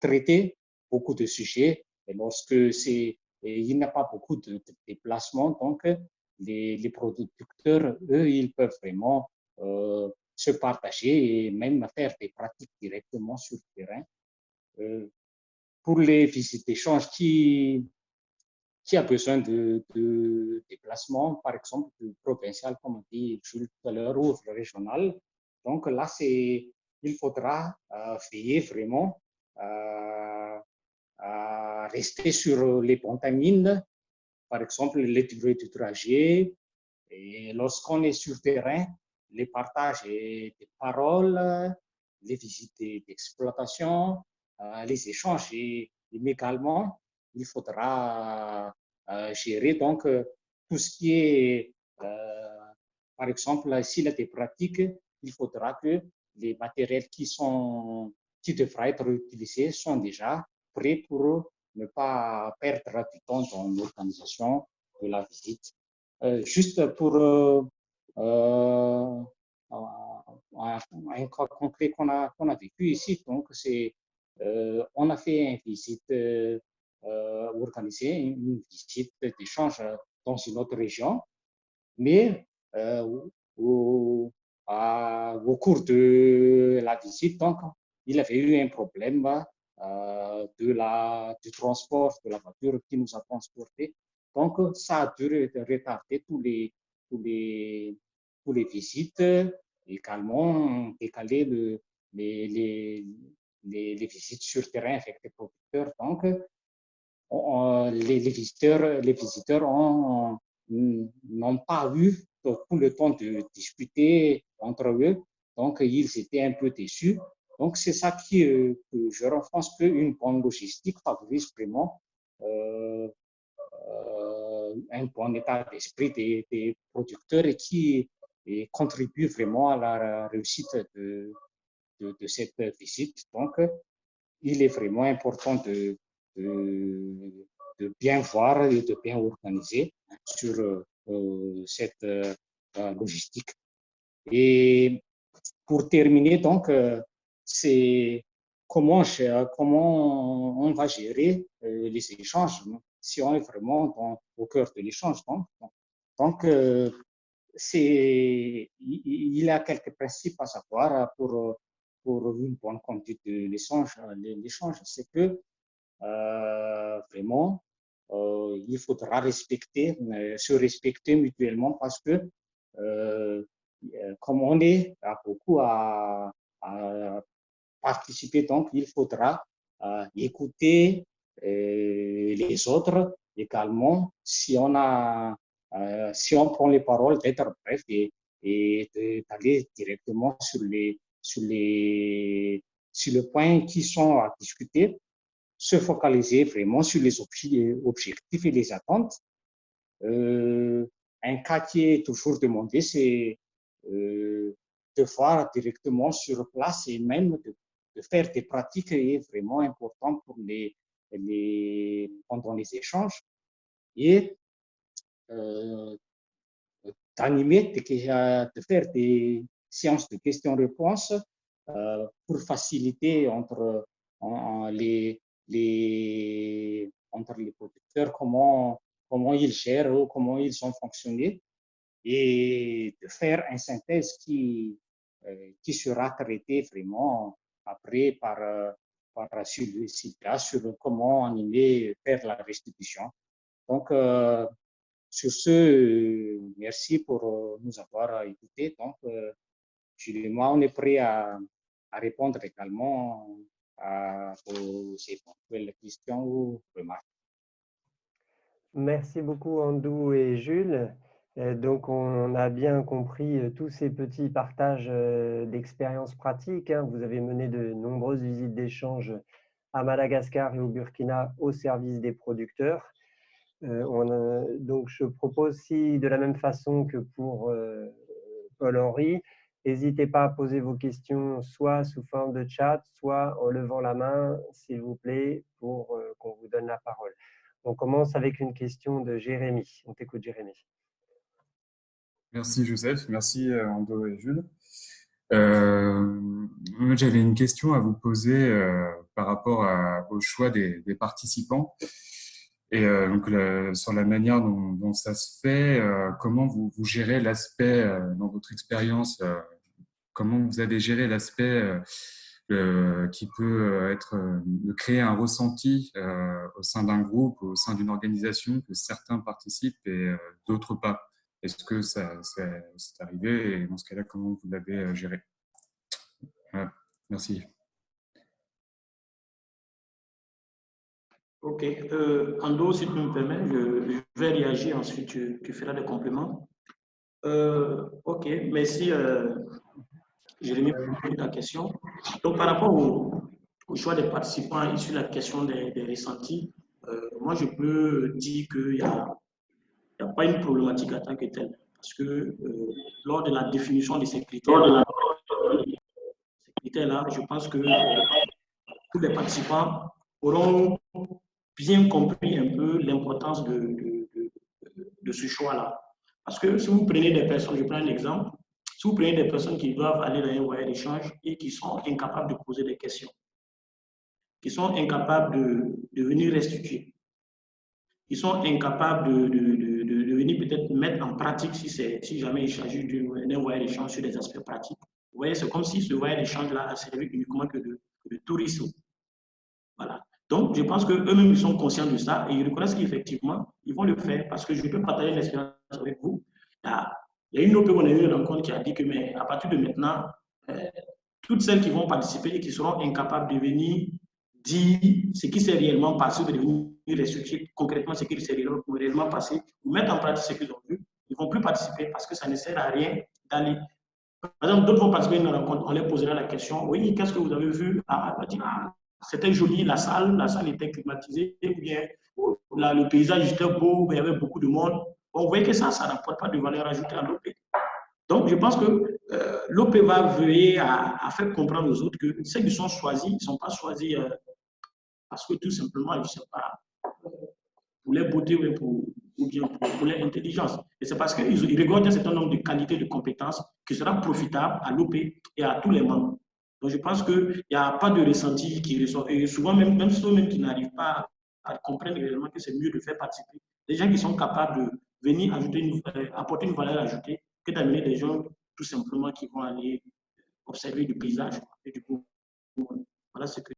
traiter beaucoup de sujets. Et lorsque il n'y a pas beaucoup de déplacements, donc les producteurs, eux, ils peuvent vraiment se partager et même faire des pratiques directement sur le terrain. Pour les visites d'échange qui a besoin de déplacement, par exemple, de provincial, comme on dit Jules tout à l'heure, ou régional. Donc là, il faudra veiller vraiment à rester sur les pontamines, par exemple, les durées du trajet. Et lorsqu'on est sur terrain, les partages des paroles, les visites d'exploitation, les échanges et également, il faudra gérer donc tout ce qui est, par exemple, s'il y a des pratiques, il faudra que les matériels qui devraient être utilisés sont déjà prêts pour ne pas perdre du temps dans l'organisation de la visite. Juste pour un cas concret qu'on a vécu ici, donc on a fait une visite organisée, une visite d'échange dans une autre région, mais au cours de la visite, donc, il avait eu un problème du transport de la voiture qui nous a transportés. Donc, ça a dû retarder tous les visites, également décaler les visites sur terrain avec les producteurs. Donc, les visiteurs n'ont pas eu tout le temps de discuter entre eux. Donc, ils étaient un peu déçus. Donc, c'est ça que je pense qu'une bonne logistique favorise vraiment un bon état d'esprit des producteurs et qui contribue vraiment à la réussite de cette visite. Donc, il est vraiment important de bien voir et de bien organiser sur cette logistique. Et pour terminer, donc, c'est comment on va gérer les échanges si on est vraiment au cœur de l'échange. Donc il y a quelques principes à savoir pour une bonne conduite de l'échange. C'est que vraiment, il faudra se respecter mutuellement parce que comme on est beaucoup à participer, donc il faudra écouter les autres également. Si on prend les paroles, d'être bref et d'aller directement sur le point qui sont à discuter, se focaliser vraiment sur les objectifs et les attentes. Un cas qui est toujours demandé, c'est de voir directement sur place et même de faire des pratiques est vraiment important pour pendant les échanges et d'animer, de faire des séances de questions-réponses pour faciliter entre les producteurs comment ils gèrent ou comment ils ont fonctionné et de faire une synthèse qui sera traitée vraiment après par celui-ci sur comment animer, faire la restitution. Donc, sur ce, merci pour nous avoir écoutés. Donc, Jules et moi, on est prêts à répondre également à ces éventuelles questions ou remarques. Merci beaucoup Andou et Jules. Donc on a bien compris tous ces petits partages d'expériences pratiques. Vous avez mené de nombreuses visites d'échange à Madagascar et au Burkina au service des producteurs. Donc je propose, si de la même façon que pour Paul-Henri, n'hésitez pas à poser vos questions soit sous forme de chat, soit en levant la main, s'il vous plaît, pour qu'on vous donne la parole. On commence avec une question de Jérémy. On t'écoute, Jérémy. Merci Joseph, merci Ando et Jules. J'avais une question à vous poser par rapport au choix des participants et donc sur la manière dont ça se fait. Comment vous gérez l'aspect dans votre expérience, comment vous avez géré l'aspect qui peut être de créer un ressenti au sein d'un groupe, au sein d'une organisation, que certains participent et d'autres pas. Est-ce que ça c'est arrivé et dans ce cas-là, comment vous l'avez géré? Voilà. Merci. Ok. Ando, si tu me permets, je vais réagir, ensuite tu feras des compléments. Ok, merci Jérémy pour ta question. Donc par rapport au choix des participants et sur la question des ressentis, moi je peux dire qu'il n'y a pas une problématique en tant que telle. Parce que lors de la définition de ces critères-là, je pense que tous les participants auront bien compris un peu l'importance de ce choix-là. Parce que si vous prenez des personnes, je prends un exemple, si vous prenez des personnes qui doivent aller dans un voyage d'échange et qui sont incapables de poser des questions, qui sont incapables de venir restituer, qui sont incapables de venir peut-être mettre en pratique si jamais il s'agit d'un voyage d'échange sur des aspects pratiques. Vous voyez, c'est comme si ce voyage d'échange-là a servi uniquement que de tourisme. Voilà. Donc, je pense qu'eux-mêmes, ils sont conscients de ça et ils reconnaissent qu'effectivement, ils vont le faire parce que je peux partager une expérience avec vous. Il y a une OP, on a eu une rencontre qui a dit que, mais à partir de maintenant, toutes celles qui vont participer et qui seront incapables de venir dire ce qui s'est réellement passé, de venir restituer concrètement ce qui s'est réellement passé, ou mettre en pratique ce qu'ils ont vu, ils ne vont plus participer parce que ça ne sert à rien d'aller. Par exemple, d'autres vont participer à une rencontre, on leur posera la question, oui, qu'est-ce que vous avez vu? C'était joli, la salle était climatisée, ou bien le paysage était beau, il y avait beaucoup de monde. On voyait que ça n'apporte pas de valeur ajoutée à l'OP. Donc, je pense que l'OP va veiller à faire comprendre aux autres que ceux qui sont choisis, ils ne sont pas choisis parce que tout simplement, je ne sais pas, pour leur beauté ou bien pour leur intelligence. Et c'est parce qu'ils regardent un certain nombre de qualités, de compétences qui sera profitable à l'OP et à tous les membres. Donc, je pense qu'il n'y a pas de ressenti qui ressort. Et souvent, même ceux qui n'arrivent pas à comprendre réellement que c'est mieux de faire participer des gens qui sont capables de venir apporter une valeur ajoutée que d'amener des gens tout simplement qui vont aller observer du paysage et du coup. Voilà ce que.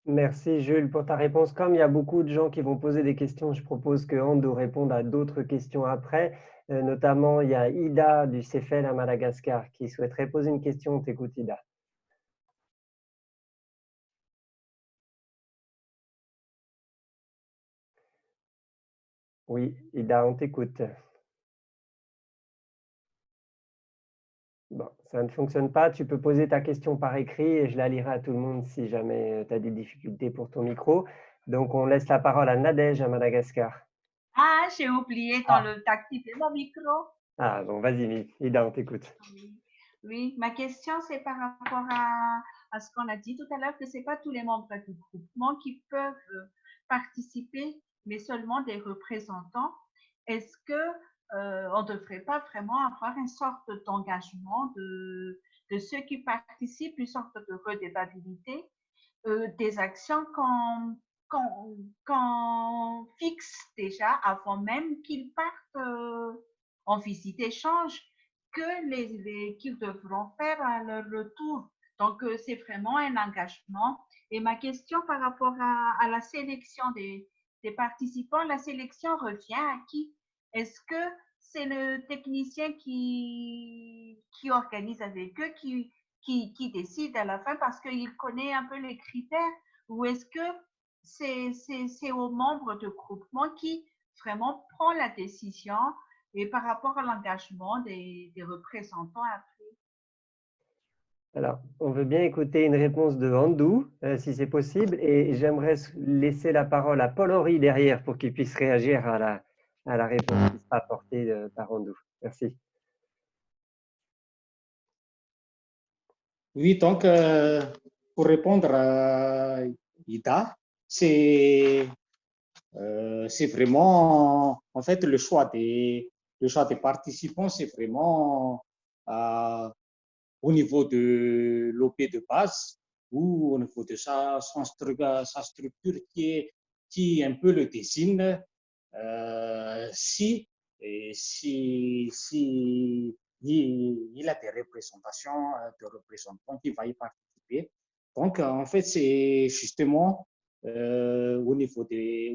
Merci Jules pour ta réponse. Comme il y a beaucoup de gens qui vont poser des questions, je propose que Ando réponde à d'autres questions après. Notamment, il y a Ida du CEFEL à Madagascar qui souhaiterait poser une question. On t'écoute, Ida. Oui, Ida, on t'écoute. Bon, ça ne fonctionne pas. Tu peux poser ta question par écrit et je la lirai à tout le monde si jamais tu as des difficultés pour ton micro. Donc, on laisse la parole à Nadège à Madagascar. Ah, j'ai oublié d'activer mon micro. Ah, bon, vas-y, Ida, on t'écoute. Oui, ma question, c'est par rapport à ce qu'on a dit tout à l'heure, que ce n'est pas tous les membres du groupement qui peuvent participer, mais seulement des représentants. Est-ce qu'on ne devrait pas vraiment avoir une sorte d'engagement de ceux qui participent, une sorte de redevabilité des actions qu'on fixe déjà avant même qu'ils partent en visite d'échange, qu'ils devront faire à leur retour. Donc, c'est vraiment un engagement. Et ma question par rapport à la sélection des participants, la sélection revient à qui? est-ce que c'est le technicien qui organise avec eux, qui décide à la fin parce qu'il connaît un peu les critères, ou est-ce que c'est aux membres de groupement qui vraiment prend la décision et par rapport à l'engagement des représentants après? Alors, on veut bien écouter une réponse de Andou, si c'est possible, et j'aimerais laisser la parole à Paul-Henri derrière pour qu'il puisse réagir à la réponse qui sera apportée par Andou. Merci. Oui, donc, pour répondre à Ida, c'est vraiment, en fait, le choix des participants, c'est vraiment au niveau de l'OP de base ou au niveau de sa structure qui un peu le dessine. Si il a des représentations, de représentants qui vont y participer. Donc, en fait, c'est justement au niveau de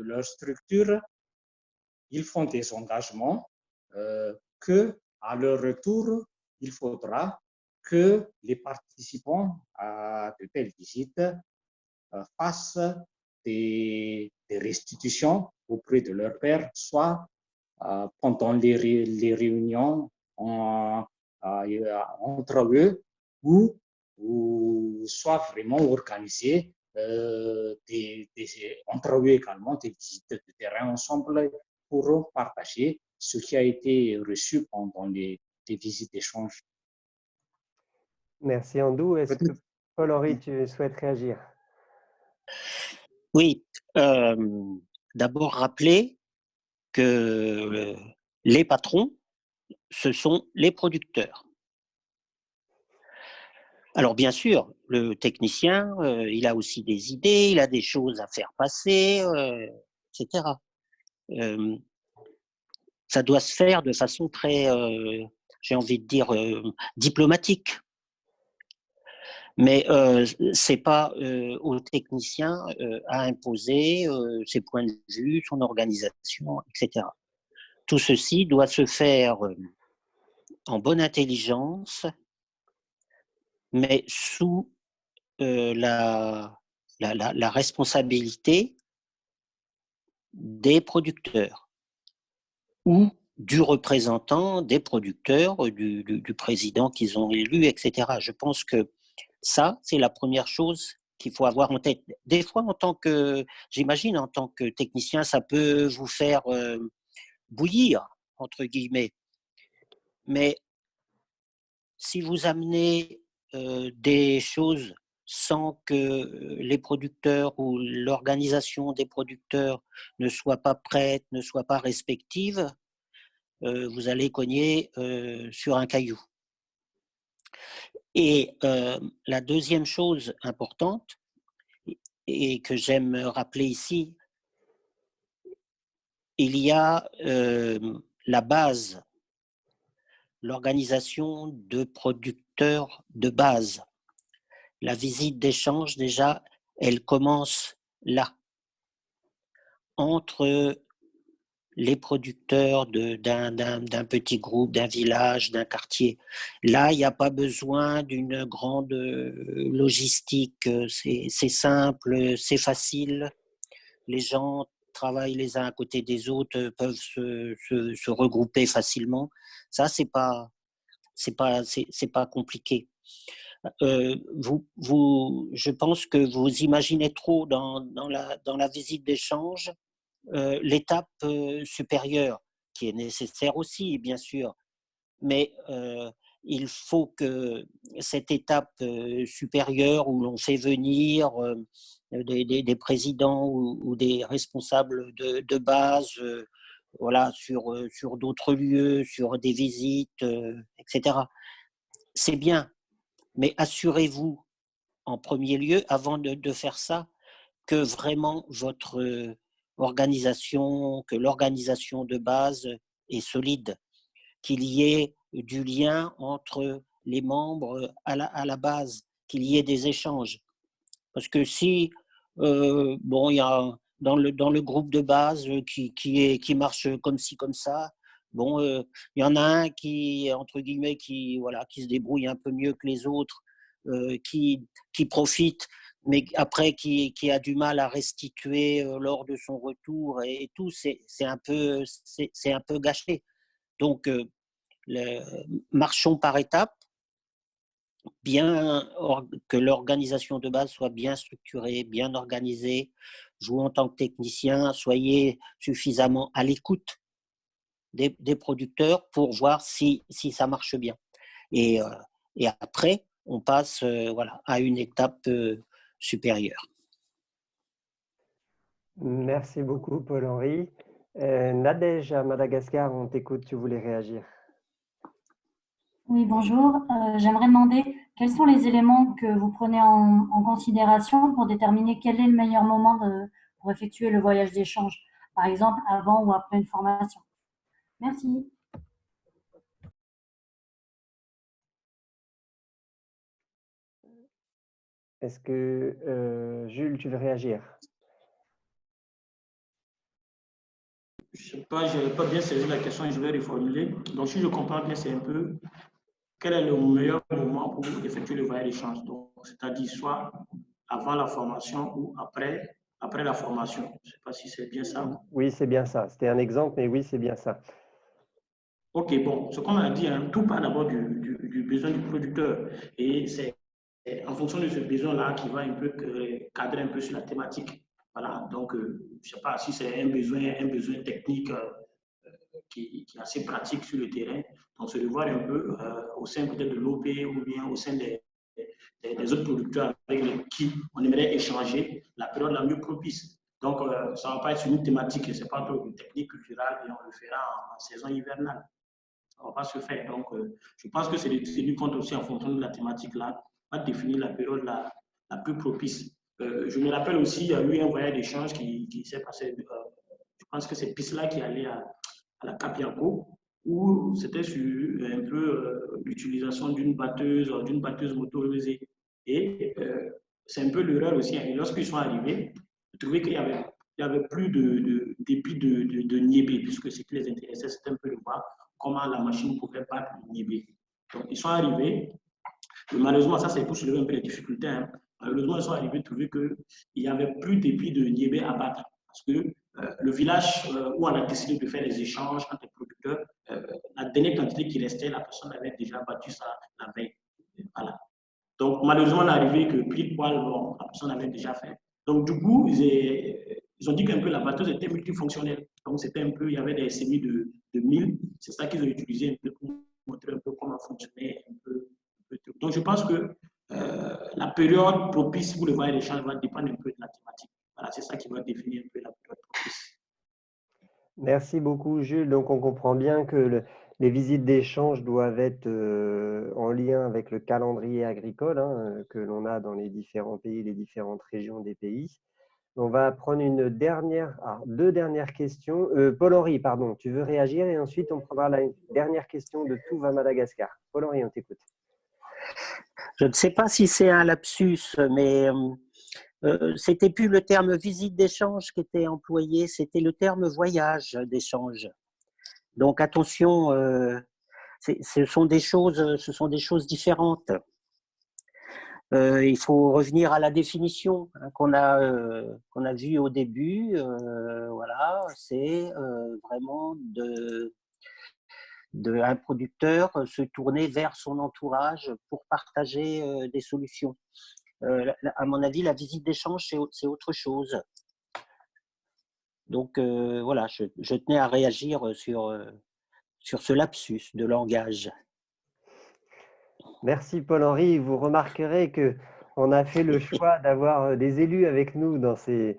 leur structure, ils font des engagements que, à leur retour, il faudra que les participants à de telles visites fassent des restitutions auprès de leur père, soit pendant les réunions entre eux, ou soit vraiment organiser entre eux également des visites de terrain ensemble pour partager ce qui a été reçu pendant les visites d'échange. Merci Andou. Est-ce que Paul-Henri, tu souhaites réagir? Oui, d'abord rappeler que les patrons, ce sont les producteurs. Alors bien sûr, le technicien, il a aussi des idées, il a des choses à faire passer, etc. Ça doit se faire de façon très, j'ai envie de dire, diplomatique. Mais ce n'est pas au technicien à imposer ses points de vue, son organisation, etc. Tout ceci doit se faire en bonne intelligence, mais sous la responsabilité des producteurs ou du représentant des producteurs, du président qu'ils ont élu, etc. Je pense que ça, c'est la première chose qu'il faut avoir en tête. Des fois, j'imagine, en tant que technicien, ça peut vous faire bouillir, entre guillemets. Mais si vous amenez des choses sans que les producteurs ou l'organisation des producteurs ne soit pas prête, ne soit pas respective, vous allez cogner sur un caillou. Et la deuxième chose importante, et que j'aime rappeler ici, il y a la base, l'organisation de producteurs de base. La visite d'échange, déjà, elle commence là, entre les producteurs d'un petit groupe, d'un village, d'un quartier. Là, il n'y a pas besoin d'une grande logistique, c'est simple, c'est facile. Les gens travaillent les uns à côté des autres, peuvent se regrouper facilement. Ça, c'est pas compliqué. Je pense que vous imaginez trop dans la visite d'échange l'étape supérieure, qui est nécessaire aussi, bien sûr, mais il faut que cette étape supérieure où l'on fait venir des présidents ou des responsables de base, voilà, sur d'autres lieux, sur des visites, etc. C'est bien, mais assurez-vous en premier lieu, avant de faire ça, que vraiment votre organisation, que l'organisation de base est solide, qu'il y ait du lien entre les membres à la base, qu'il y ait des échanges. Parce que si il y a dans le groupe de base qui marche comme ci, comme ça. Bon, il y en a un qui, entre guillemets, qui se débrouille un peu mieux que les autres, qui profite, mais après qui a du mal à restituer lors de son retour et tout, c'est un peu gâché. Donc, marchons par étapes, que l'organisation de base soit bien structurée, bien organisée. Vous, en tant que technicien, soyez suffisamment à l'écoute des producteurs pour voir si ça marche bien. Et après, on passe à une étape supérieure. Merci beaucoup, Paul-Henri. Nadège, à Madagascar, on t'écoute, tu voulais réagir. Oui, bonjour. J'aimerais demander quels sont les éléments que vous prenez en considération pour déterminer quel est le meilleur moment pour effectuer le voyage d'échange, par exemple avant ou après une formation. Merci. Est-ce que, Jules, tu veux réagir? Je n'avais pas bien saisi la question, je vais reformuler. Donc, si je comprends bien, c'est un peu quel est le meilleur moment pour effectuer le voyage d'échange. Donc, c'est-à-dire soit avant la formation ou après la formation. Je ne sais pas si c'est bien ça. Oui, c'est bien ça. C'était un exemple, mais oui, c'est bien ça. Ok, bon, ce qu'on a dit, hein, tout part d'abord du besoin du producteur. Et c'est en fonction de ce besoin-là qui va un peu cadrer un peu sur la thématique. Voilà, donc, je ne sais pas si c'est un besoin technique qui est assez pratique sur le terrain. Donc, se revoir un peu au sein peut-être de l'OP ou bien au sein des autres producteurs avec qui on aimerait échanger la période la mieux propice. Donc, ça ne va pas être une thématique, ce n'est pas trop une technique culturelle et on le fera en saison hivernale. Ça ne va pas se faire. Donc, je pense que c'est tenu compte aussi en fonction de la thématique là, va définir la période la plus propice. Je me rappelle aussi, il y a eu un voyage d'échange qui s'est passé, je pense que c'est Pisla qui allait à la Capiaco, où c'était sur un peu l'utilisation d'une batteuse motorisée. Et c'est un peu l'erreur aussi. Et lorsqu'ils sont arrivés, ils trouvaient qu'il n'y avait plus d'épis de niébé, puisque ce qui les intéressait, c'était un peu de voir comment la machine pouvait battre le niébé. Donc, ils sont arrivés. Et malheureusement, ça, c'est pour soulever un peu les difficultés. Hein. Malheureusement, ils sont arrivés à trouver qu'il n'y avait plus d'épis de niébé à battre. Parce que le village où on a décidé de faire les échanges entre les producteurs, la dernière quantité qui restait, la personne avait déjà battu ça la veille. Voilà. Donc, malheureusement, on est arrivé que pile poil, bon, la personne avait déjà fait. Donc, du coup, ils ont dit qu'un peu la batteuse était multifonctionnelle. Donc, c'était un peu, il y avait des semis de 1000. C'est ça qu'ils ont utilisé un peu pour montrer un peu comment fonctionnait un peu. Donc, je pense que la période propice pour le voyage d'échange va dépendre un peu de la thématique. Voilà, c'est ça qui va définir un peu la période propice. Merci beaucoup, Jules. Donc, on comprend bien que les visites d'échange doivent être en lien avec le calendrier agricole que l'on a dans les différents pays, les différentes régions des pays. On va prendre deux dernières questions. Paul-Henri, pardon, tu veux réagir et ensuite on prendra la dernière question de Tout va Madagascar. Paul-Henri, on t'écoute. Je ne sais pas si c'est un lapsus, mais c'était plus le terme visite d'échange qui était employé, c'était le terme voyage d'échange. Donc attention, ce sont des choses différentes. Il faut revenir à la définition qu'on a vue au début. Voilà, c'est vraiment un producteur se tourner vers son entourage pour partager des solutions. À mon avis, la visite d'échange, c'est autre chose. Donc voilà, je tenais à réagir sur ce lapsus de langage. Merci Paul-Henri. Vous remarquerez qu'on a fait le choix d'avoir des élus avec nous dans ces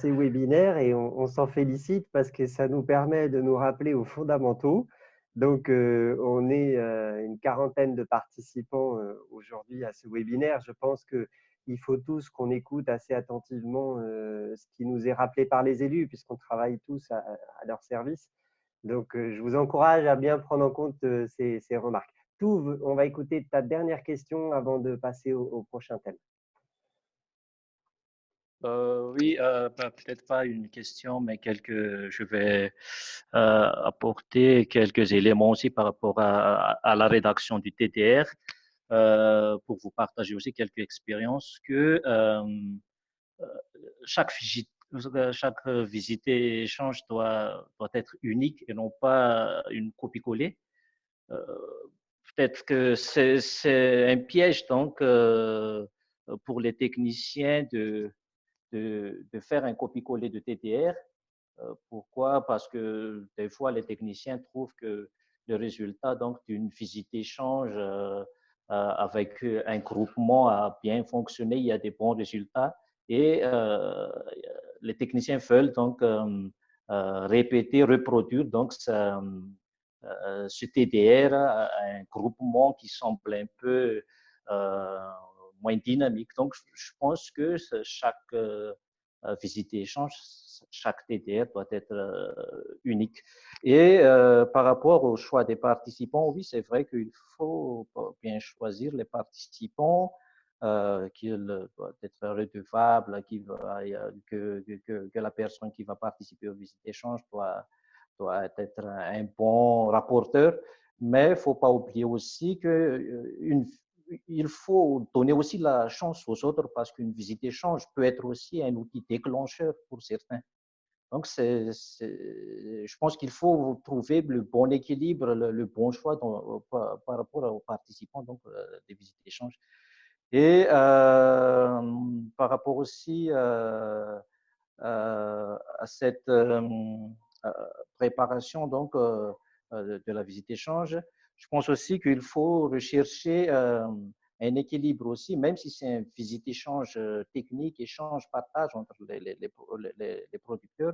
webinaires et on s'en félicite parce que ça nous permet de nous rappeler aux fondamentaux. Donc, on est une quarantaine de participants aujourd'hui à ce webinaire. Je pense qu'il faut tous qu'on écoute assez attentivement ce qui nous est rappelé par les élus puisqu'on travaille tous à leur service. Donc, je vous encourage à bien prendre en compte ces remarques. Touv, on va écouter ta dernière question avant de passer au prochain thème. Oui, peut-être pas une question, mais je vais apporter quelques éléments aussi par rapport à la rédaction du TDR pour vous partager aussi quelques expériences que chaque visite, chaque visite et échange doit être unique et non pas une copie-collée. Peut-être que c'est un piège donc pour les techniciens de faire un copie-coller de TDR. Pourquoi? Parce que des fois, les techniciens trouvent que le résultat donc d'une visite d'échange avec un groupement a bien fonctionné, il y a des bons résultats et les techniciens veulent donc répéter, reproduire donc ce TDR à un groupement qui semble un peu moins dynamique. Donc, je pense que chaque visite et échange, chaque TDR doit être unique. Et par rapport au choix des participants, oui, c'est vrai qu'il faut bien choisir les participants, qu'ils doivent être redevables, que la personne qui va participer aux visites d'échange doit être un bon rapporteur. Mais il ne faut pas oublier aussi il faut donner aussi la chance aux autres parce qu'une visite d'échange peut être aussi un outil déclencheur pour certains. Donc, je pense qu'il faut trouver le bon équilibre, le bon choix par rapport aux participants donc, des visites d'échange. Et par rapport aussi à cette préparation donc, de la visite d'échange, je pense aussi qu'il faut rechercher un équilibre aussi, même si c'est une visite échange technique, échange, partage entre les producteurs,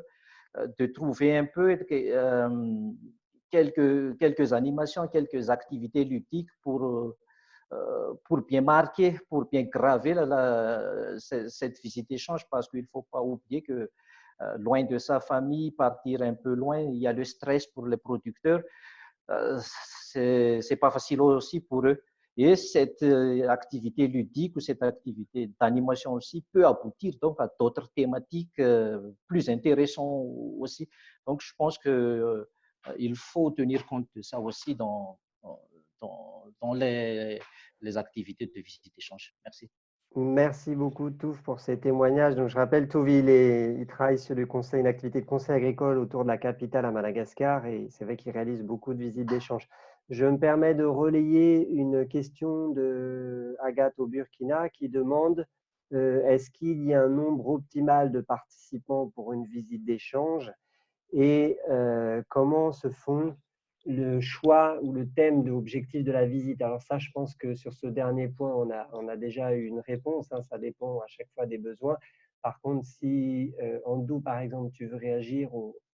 de trouver un peu quelques animations, quelques activités ludiques pour bien marquer, pour bien graver cette visite d'échange, parce qu'il ne faut pas oublier que loin de sa famille, partir un peu loin, il y a le stress pour les producteurs. C'est pas facile aussi pour eux. Et cette activité ludique ou cette activité d'animation aussi peut aboutir donc à d'autres thématiques plus intéressantes aussi. Donc, je pense qu'il faut tenir compte de ça aussi dans les activités de visite d'échange. Merci. Merci beaucoup, Touf, pour ces témoignages. Donc, je rappelle, Touf, il travaille sur une activité de conseil agricole autour de la capitale à Madagascar et c'est vrai qu'il réalise beaucoup de visites d'échange. Je me permets de relayer une question de Agathe au Burkina qui demande est-ce qu'il y a un nombre optimal de participants pour une visite d'échange et comment se font le choix ou le thème de l'objectif de la visite. Alors ça, je pense que sur ce dernier point, on a déjà eu une réponse. Hein, ça dépend à chaque fois des besoins. Par contre, si Andou, par exemple, tu veux réagir,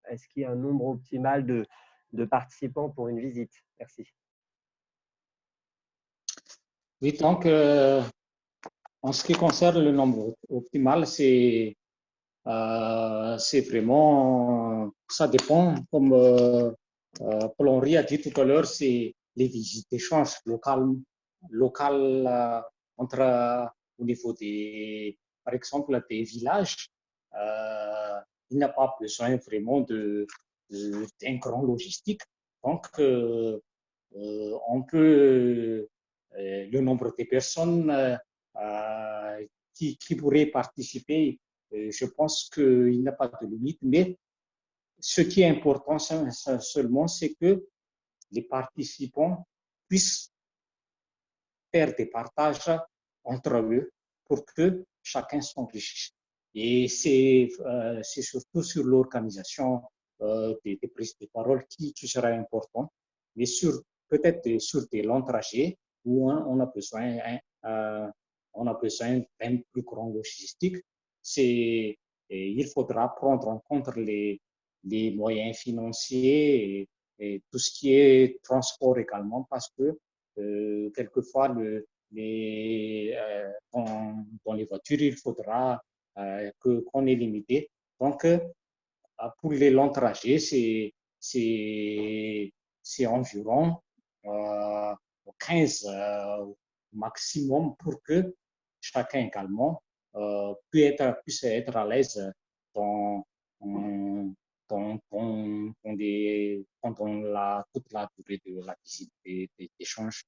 est-ce qu'il y a un nombre optimal de participants pour une visite? Merci. Oui, donc, en ce qui concerne le nombre optimal, c'est vraiment, ça dépend, comme Paul-Henri a dit tout à l'heure, c'est les visites d'échange locales au niveau par exemple, des villages. Il n'y a pas besoin vraiment d'un grand logistique. Donc, on peut, le nombre de personnes qui pourraient participer, je pense qu'il n'y a pas de limite, mais ce qui est important seulement, c'est que les participants puissent faire des partages entre eux pour que chacun s'enrichisse. Et c'est surtout sur l'organisation des prises de parole qui sera important, mais peut-être sur des longs trajets où on a besoin d'un plus grand logistique. Il faudra prendre en compte les moyens financiers et tout ce qui est transport également, parce que quelquefois, dans les voitures, il faudra qu'on ait limité. Donc, pour les longs trajets, c'est environ 15 maximum pour que chacun également puissent être à l'aise pendant toute la durée de la visite d'échange.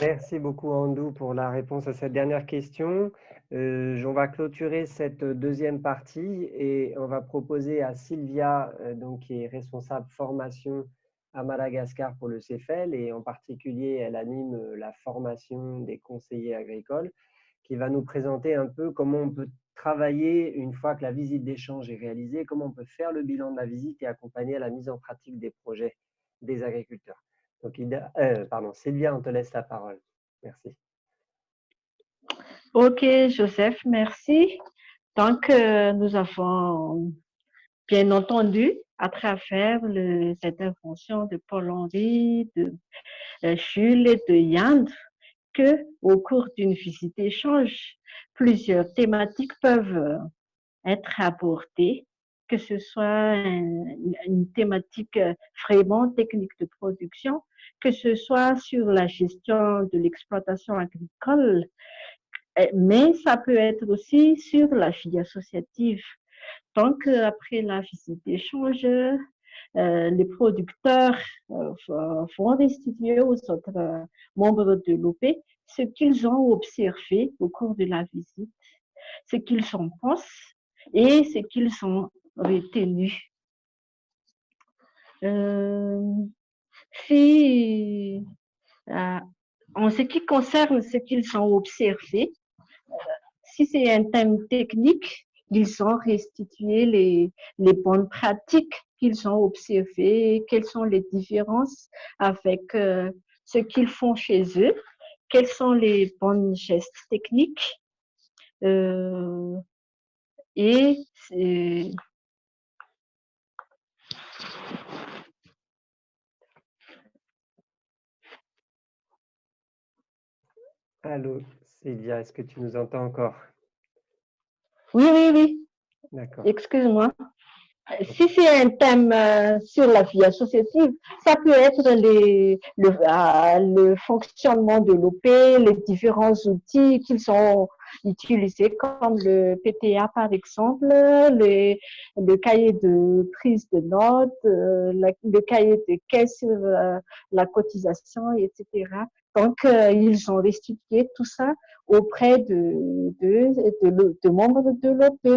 Merci beaucoup, Andou, pour la réponse à cette dernière question. On va clôturer cette deuxième partie et on va proposer à Sylvia, donc, qui est responsable formation à Madagascar pour le CEFEL, et en particulier, elle anime la formation des conseillers agricoles, qui va nous présenter un peu comment on peut travailler une fois que la visite d'échange est réalisée, comment on peut faire le bilan de la visite et accompagner à la mise en pratique des projets des agriculteurs. Donc, Sylvia, on te laisse la parole. Merci. Ok, Joseph, merci. Donc, nous avons bien entendu, à travers cette intervention de Paul-Henri, de Jules et de Yann, que au cours d'une visite d'échange, plusieurs thématiques peuvent être abordées, que ce soit une thématique vraiment technique de production, que ce soit sur la gestion de l'exploitation agricole, mais ça peut être aussi sur la vie associative. Donc, après la visite d'échange, les producteurs vont restituer aux autres membres de l'OP ce qu'ils ont observé au cours de la visite, ce qu'ils en pensent et ce qu'ils ont retenu. En ce qui concerne ce qu'ils ont observé, si c'est un thème technique, ils ont restitué les bonnes pratiques qu'ils ont observées, quelles sont les différences avec ce qu'ils font chez eux, quels sont les bons gestes techniques. Allô, Sylvia, est-ce que tu nous entends encore? Oui. D'accord. Excuse-moi. Si c'est un thème sur la vie associative, ça peut être le fonctionnement de l'OP, les différents outils qu'ils ont utilisés, comme le PTA par exemple, le cahier de prise de notes, le cahier de caisse sur la cotisation, etc. Donc, ils ont restitué tout ça auprès de membres de l'OP.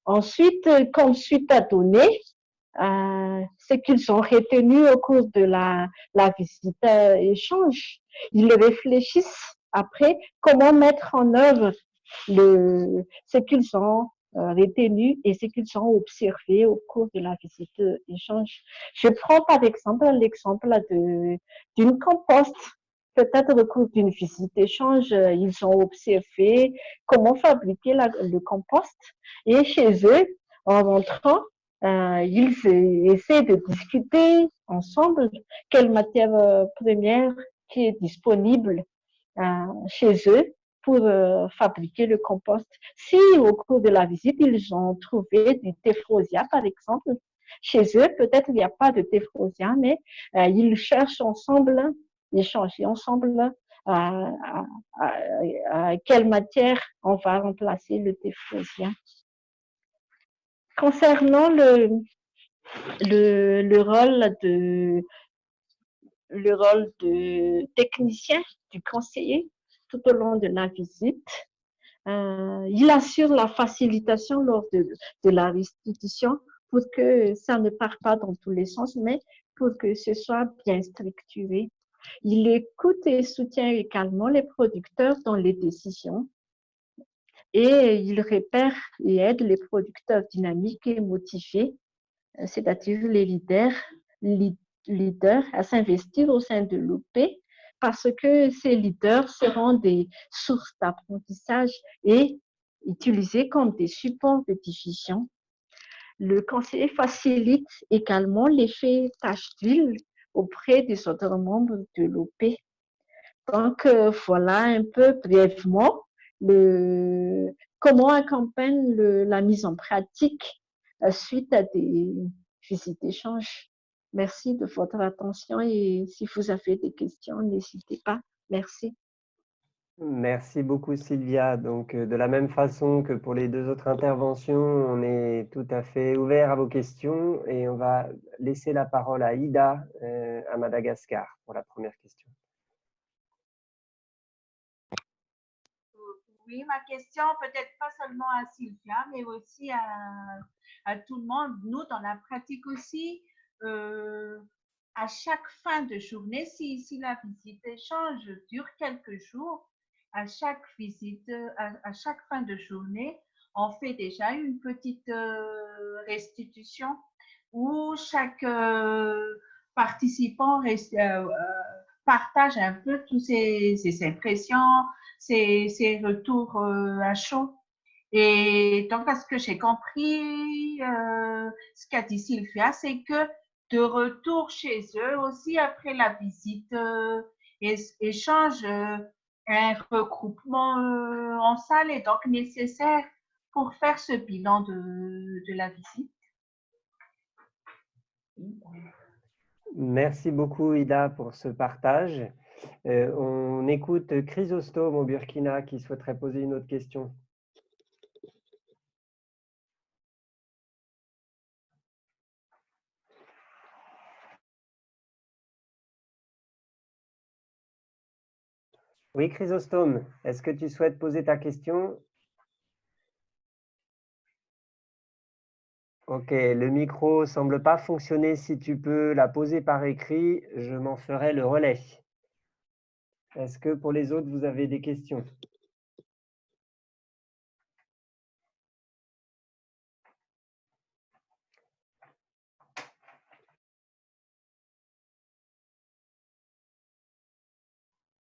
Ensuite, comme suite à donner, ce qu'ils ont retenu au cours de la visite échange, ils réfléchissent après comment mettre en œuvre ce qu'ils ont retenu et ce qu'ils ont observé au cours de la visite échange. Je prends par exemple l'exemple d'une compost. Peut-être au cours d'une visite échange, ils ont observé comment fabriquer le compost. Et chez eux, en rentrant, ils essaient de discuter ensemble quelle matière première qui est disponible chez eux pour fabriquer le compost. Si au cours de la visite, ils ont trouvé du thé-frosia, par exemple, chez eux, peut-être il n'y a pas de thé-frosia, mais ils cherchent ensemble, échanger ensemble quelle matière on va remplacer le thé-frosia. Concernant le rôle de technicien, du conseiller, tout au long de la visite, il assure la facilitation lors de la restitution pour que ça ne parte pas dans tous les sens, mais pour que ce soit bien structuré. Il écoute et soutient également les producteurs dans les décisions et il repère et aide les producteurs dynamiques et motivés, c'est-à-dire les leaders à s'investir au sein de l'OP parce que ces leaders seront des sources d'apprentissage et utilisés comme des supports de diffusion. Le conseiller facilite également l'effet tache d'huile auprès des autres membres de l'OP. Donc, voilà un peu brièvement comment accompagne la mise en pratique suite à des visites d'échange. Merci de votre attention et si vous avez des questions, n'hésitez pas. Merci. Merci beaucoup Sylvia. Donc, de la même façon que pour les deux autres interventions, on est tout à fait ouvert à vos questions et on va laisser la parole à Ida à Madagascar pour la première question. Oui, ma question, peut-être pas seulement à Sylvia, mais aussi à tout le monde. Nous, dans la pratique aussi, à chaque fin de journée, si la visite échange dure quelques jours, à chaque visite, à chaque fin de journée, on fait déjà une petite restitution où chaque participant partage un peu toutes ses impressions, ses retours à chaud. Et donc, à ce que j'ai compris, ce qu'a dit Sylvia, c'est que de retour chez eux aussi après la visite, échange, un regroupement en salle est donc nécessaire pour faire ce bilan de la visite. Merci beaucoup Ida pour ce partage. On écoute Chrysostome au Burkina qui souhaiterait poser une autre question. Oui, Chrysostome, est-ce que tu souhaites poser ta question? Ok, le micro ne semble pas fonctionner. Si tu peux la poser par écrit, je m'en ferai le relais. Est-ce que pour les autres, vous avez des questions?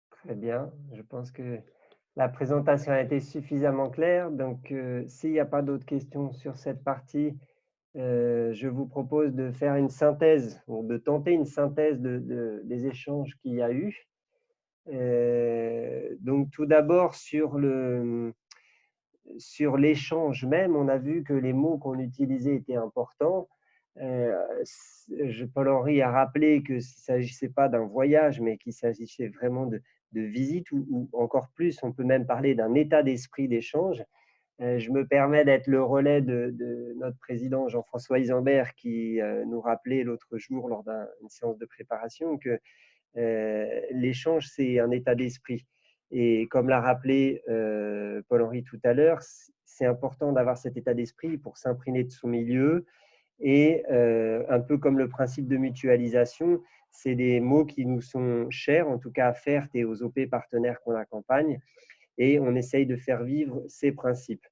Très bien, je pense que la présentation a été suffisamment claire. Donc, s'il n'y a pas d'autres questions sur cette partie, je vous propose de faire une synthèse, ou de tenter une synthèse des échanges qu'il y a eu. Donc, tout d'abord, sur l'échange même, on a vu que les mots qu'on utilisait étaient importants. Paul-Henri a rappelé qu'il ne s'agissait pas d'un voyage, mais qu'il s'agissait vraiment de visite, ou encore plus, on peut même parler d'un état d'esprit d'échange. Je me permets d'être le relais de notre président Jean-François Isambert qui nous rappelait l'autre jour lors d'une séance de préparation que l'échange, c'est un état d'esprit. Et comme l'a rappelé Paul-Henri tout à l'heure, c'est important d'avoir cet état d'esprit pour s'imprégner de son milieu. Et un peu comme le principe de mutualisation, c'est des mots qui nous sont chers, en tout cas à FERT et aux OP partenaires qu'on accompagne. Et on essaye de faire vivre ces principes.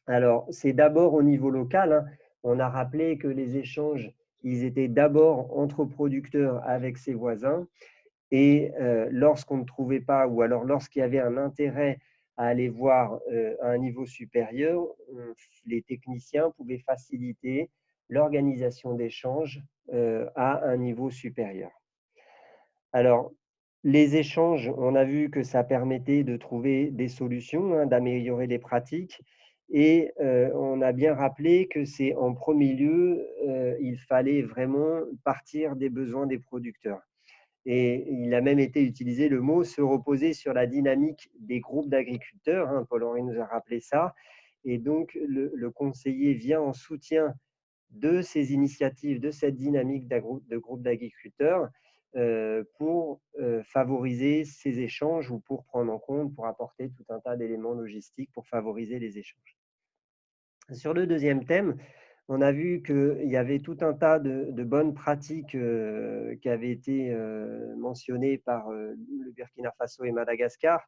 Alors, c'est d'abord au niveau local. Hein. On a rappelé que les échanges, ils étaient d'abord entre producteurs avec ses voisins. Et lorsqu'on ne trouvait pas, ou alors lorsqu'il y avait un intérêt à aller voir à un niveau supérieur, les techniciens pouvaient faciliter l'organisation d'échanges à un niveau supérieur. Alors, les échanges, on a vu que ça permettait de trouver des solutions, hein, d'améliorer les pratiques. Et on a bien rappelé que c'est en premier lieu, il fallait vraiment partir des besoins des producteurs. Et il a même été utilisé le mot « se reposer sur la dynamique des groupes d'agriculteurs ». Hein, Paul-Henri nous a rappelé ça. Et donc, le conseiller vient en soutien de ces initiatives, de cette dynamique de groupes d'agriculteurs pour favoriser ces échanges ou pour prendre en compte, pour apporter tout un tas d'éléments logistiques pour favoriser les échanges. Sur le deuxième thème, on a vu qu'il y avait tout un tas de bonnes pratiques qui avaient été mentionnées par le Burkina Faso et Madagascar.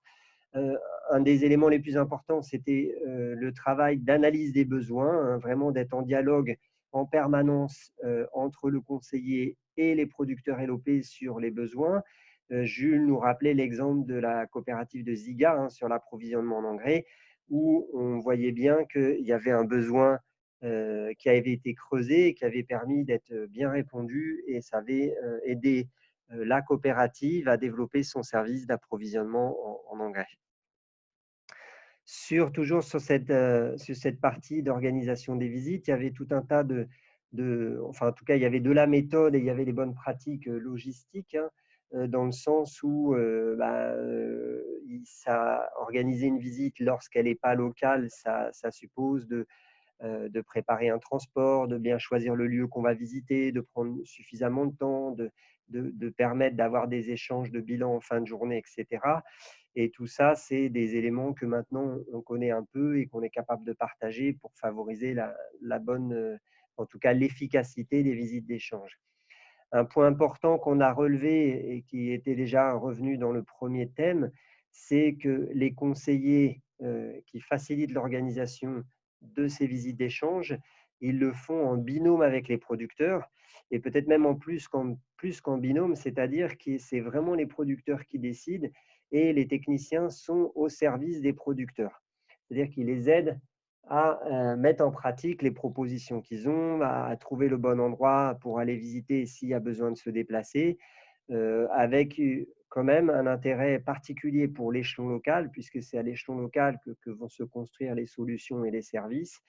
Un des éléments les plus importants, c'était le travail d'analyse des besoins, hein, vraiment d'être en dialogue en permanence entre le conseiller et les producteurs LOP sur les besoins. Jules nous rappelait l'exemple de la coopérative de Ziga hein, sur l'approvisionnement en engrais, où on voyait bien qu'il y avait un besoin qui avait été creusé, qui avait permis d'être bien répondu, et ça avait aidé la coopérative à développer son service d'approvisionnement en engrais. Toujours sur cette partie d'organisation des visites, il y avait tout un tas enfin en tout cas, il y avait de la méthode et il y avait les bonnes pratiques logistiques. Hein. dans le sens où organiser une visite lorsqu'elle n'est pas locale, ça suppose de préparer un transport, de bien choisir le lieu qu'on va visiter, de prendre suffisamment de temps, de permettre d'avoir des échanges de bilan en fin de journée, etc. Et tout ça, c'est des éléments que maintenant on connaît un peu et qu'on est capable de partager pour favoriser la bonne, en tout cas l'efficacité des visites d'échange. Un point important qu'on a relevé et qui était déjà revenu dans le premier thème, c'est que les conseillers qui facilitent l'organisation de ces visites d'échange, ils le font en binôme avec les producteurs et peut-être même en plus qu'en binôme, c'est-à-dire que c'est vraiment les producteurs qui décident et les techniciens sont au service des producteurs. C'est-à-dire qu'ils les aident à mettre en pratique les propositions qu'ils ont, à trouver le bon endroit pour aller visiter s'il y a besoin de se déplacer, avec quand même un intérêt particulier pour l'échelon local, puisque c'est à l'échelon local que vont se construire les solutions et les services.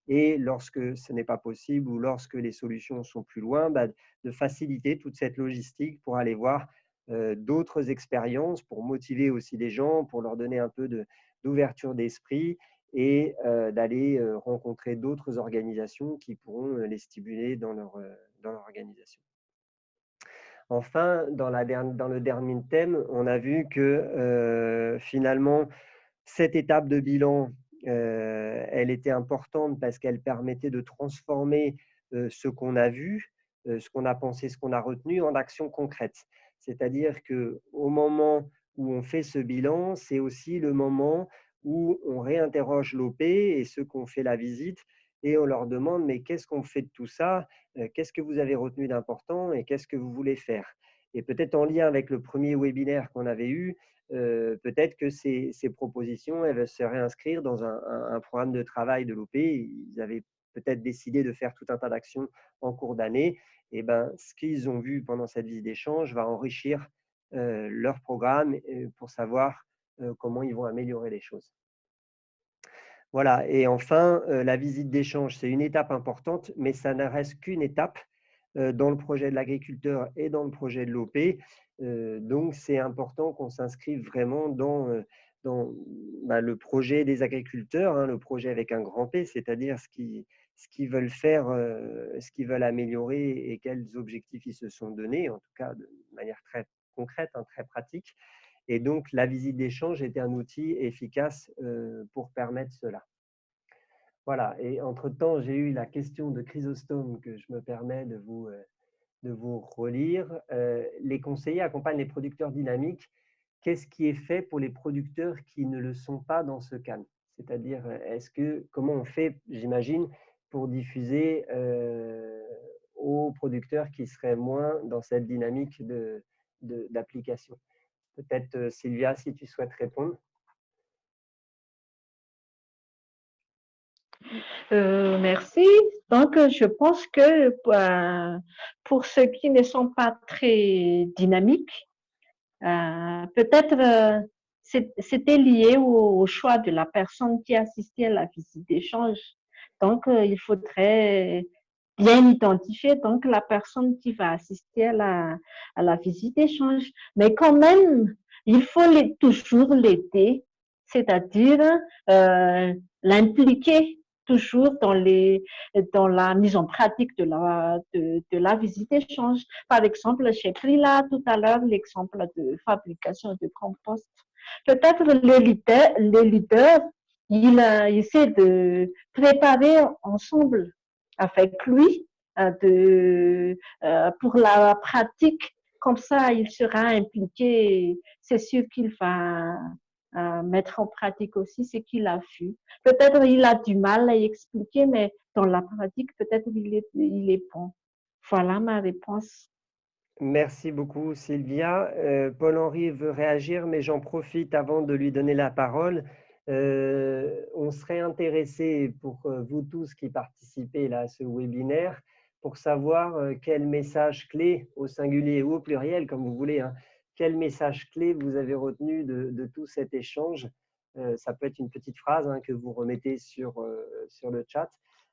Et lorsque ce n'est pas possible ou lorsque les solutions sont plus loin, de faciliter toute cette logistique pour aller voir d'autres expériences, pour motiver aussi les gens, pour leur donner un peu d'ouverture d'esprit et d'aller rencontrer d'autres organisations qui pourront les stimuler dans leur organisation. Enfin, dans le dernier thème, on a vu que finalement, cette étape de bilan, elle était importante parce qu'elle permettait de transformer ce qu'on a vu, ce qu'on a pensé, ce qu'on a retenu en actions concrètes. C'est-à-dire qu'au moment où on fait ce bilan, c'est aussi le moment où on réinterroge l'OP et ceux qui ont fait la visite et on leur demande « mais qu'est-ce qu'on fait de tout ça ? Qu'est-ce que vous avez retenu d'important et qu'est-ce que vous voulez faire ?» Et peut-être en lien avec le premier webinaire qu'on avait eu, peut-être que ces propositions elles se réinscrire dans un programme de travail de l'OP. Ils avaient peut-être décidé de faire tout un tas d'actions en cours d'année. Et ce qu'ils ont vu pendant cette visite d'échange va enrichir leur programme pour savoir comment ils vont améliorer les choses. Voilà, et enfin, la visite d'échange, c'est une étape importante, mais ça ne reste qu'une étape dans le projet de l'agriculteur et dans le projet de l'OP. Donc, c'est important qu'on s'inscrive vraiment dans le projet des agriculteurs, hein, le projet avec un grand P, c'est-à-dire ce qu'ils veulent faire, ce qu'ils veulent améliorer et quels objectifs ils se sont donnés, en tout cas de manière très concrète, hein, très pratique. Et donc, la visite d'échange était un outil efficace pour permettre cela. Voilà, et entre-temps, j'ai eu la question de Chrysostome que je me permets de vous relire. Les conseillers accompagnent les producteurs dynamiques. Qu'est-ce qui est fait pour les producteurs qui ne le sont pas dans ce cadre? C'est-à-dire, comment on fait, j'imagine, pour diffuser aux producteurs qui seraient moins dans cette dynamique d'application? Peut-être, Sylvia, si tu souhaites répondre. Merci. Donc, je pense que pour ceux qui ne sont pas très dynamiques, peut-être c'était lié au choix de la personne qui assistait à la visite d'échange. Donc, il faudrait bien identifier donc la personne qui va assister à la visite d'échange. Mais quand même, il faut toujours l'aider, c'est-à-dire l'impliquer toujours dans la mise en pratique de la visite d'échange. Par exemple, j'ai pris là tout à l'heure l'exemple de fabrication de compost. Peut-être le leader, il essaie de préparer ensemble avec lui pour la pratique. Comme ça, il sera impliqué. C'est sûr qu'il va mettre en pratique aussi ce qu'il a vu. Peut-être il a du mal à expliquer, mais dans la pratique, peut-être il est bon. Voilà ma réponse. Merci beaucoup, Sylvia. Paul-Henri veut réagir, mais j'en profite avant de lui donner la parole. On serait intéressé pour vous tous qui participez là, à ce webinaire pour savoir quel message clé au singulier ou au pluriel, comme vous voulez, hein, quel message clé vous avez retenu de tout cet échange. Ça peut être une petite phrase hein, que vous remettez sur le chat.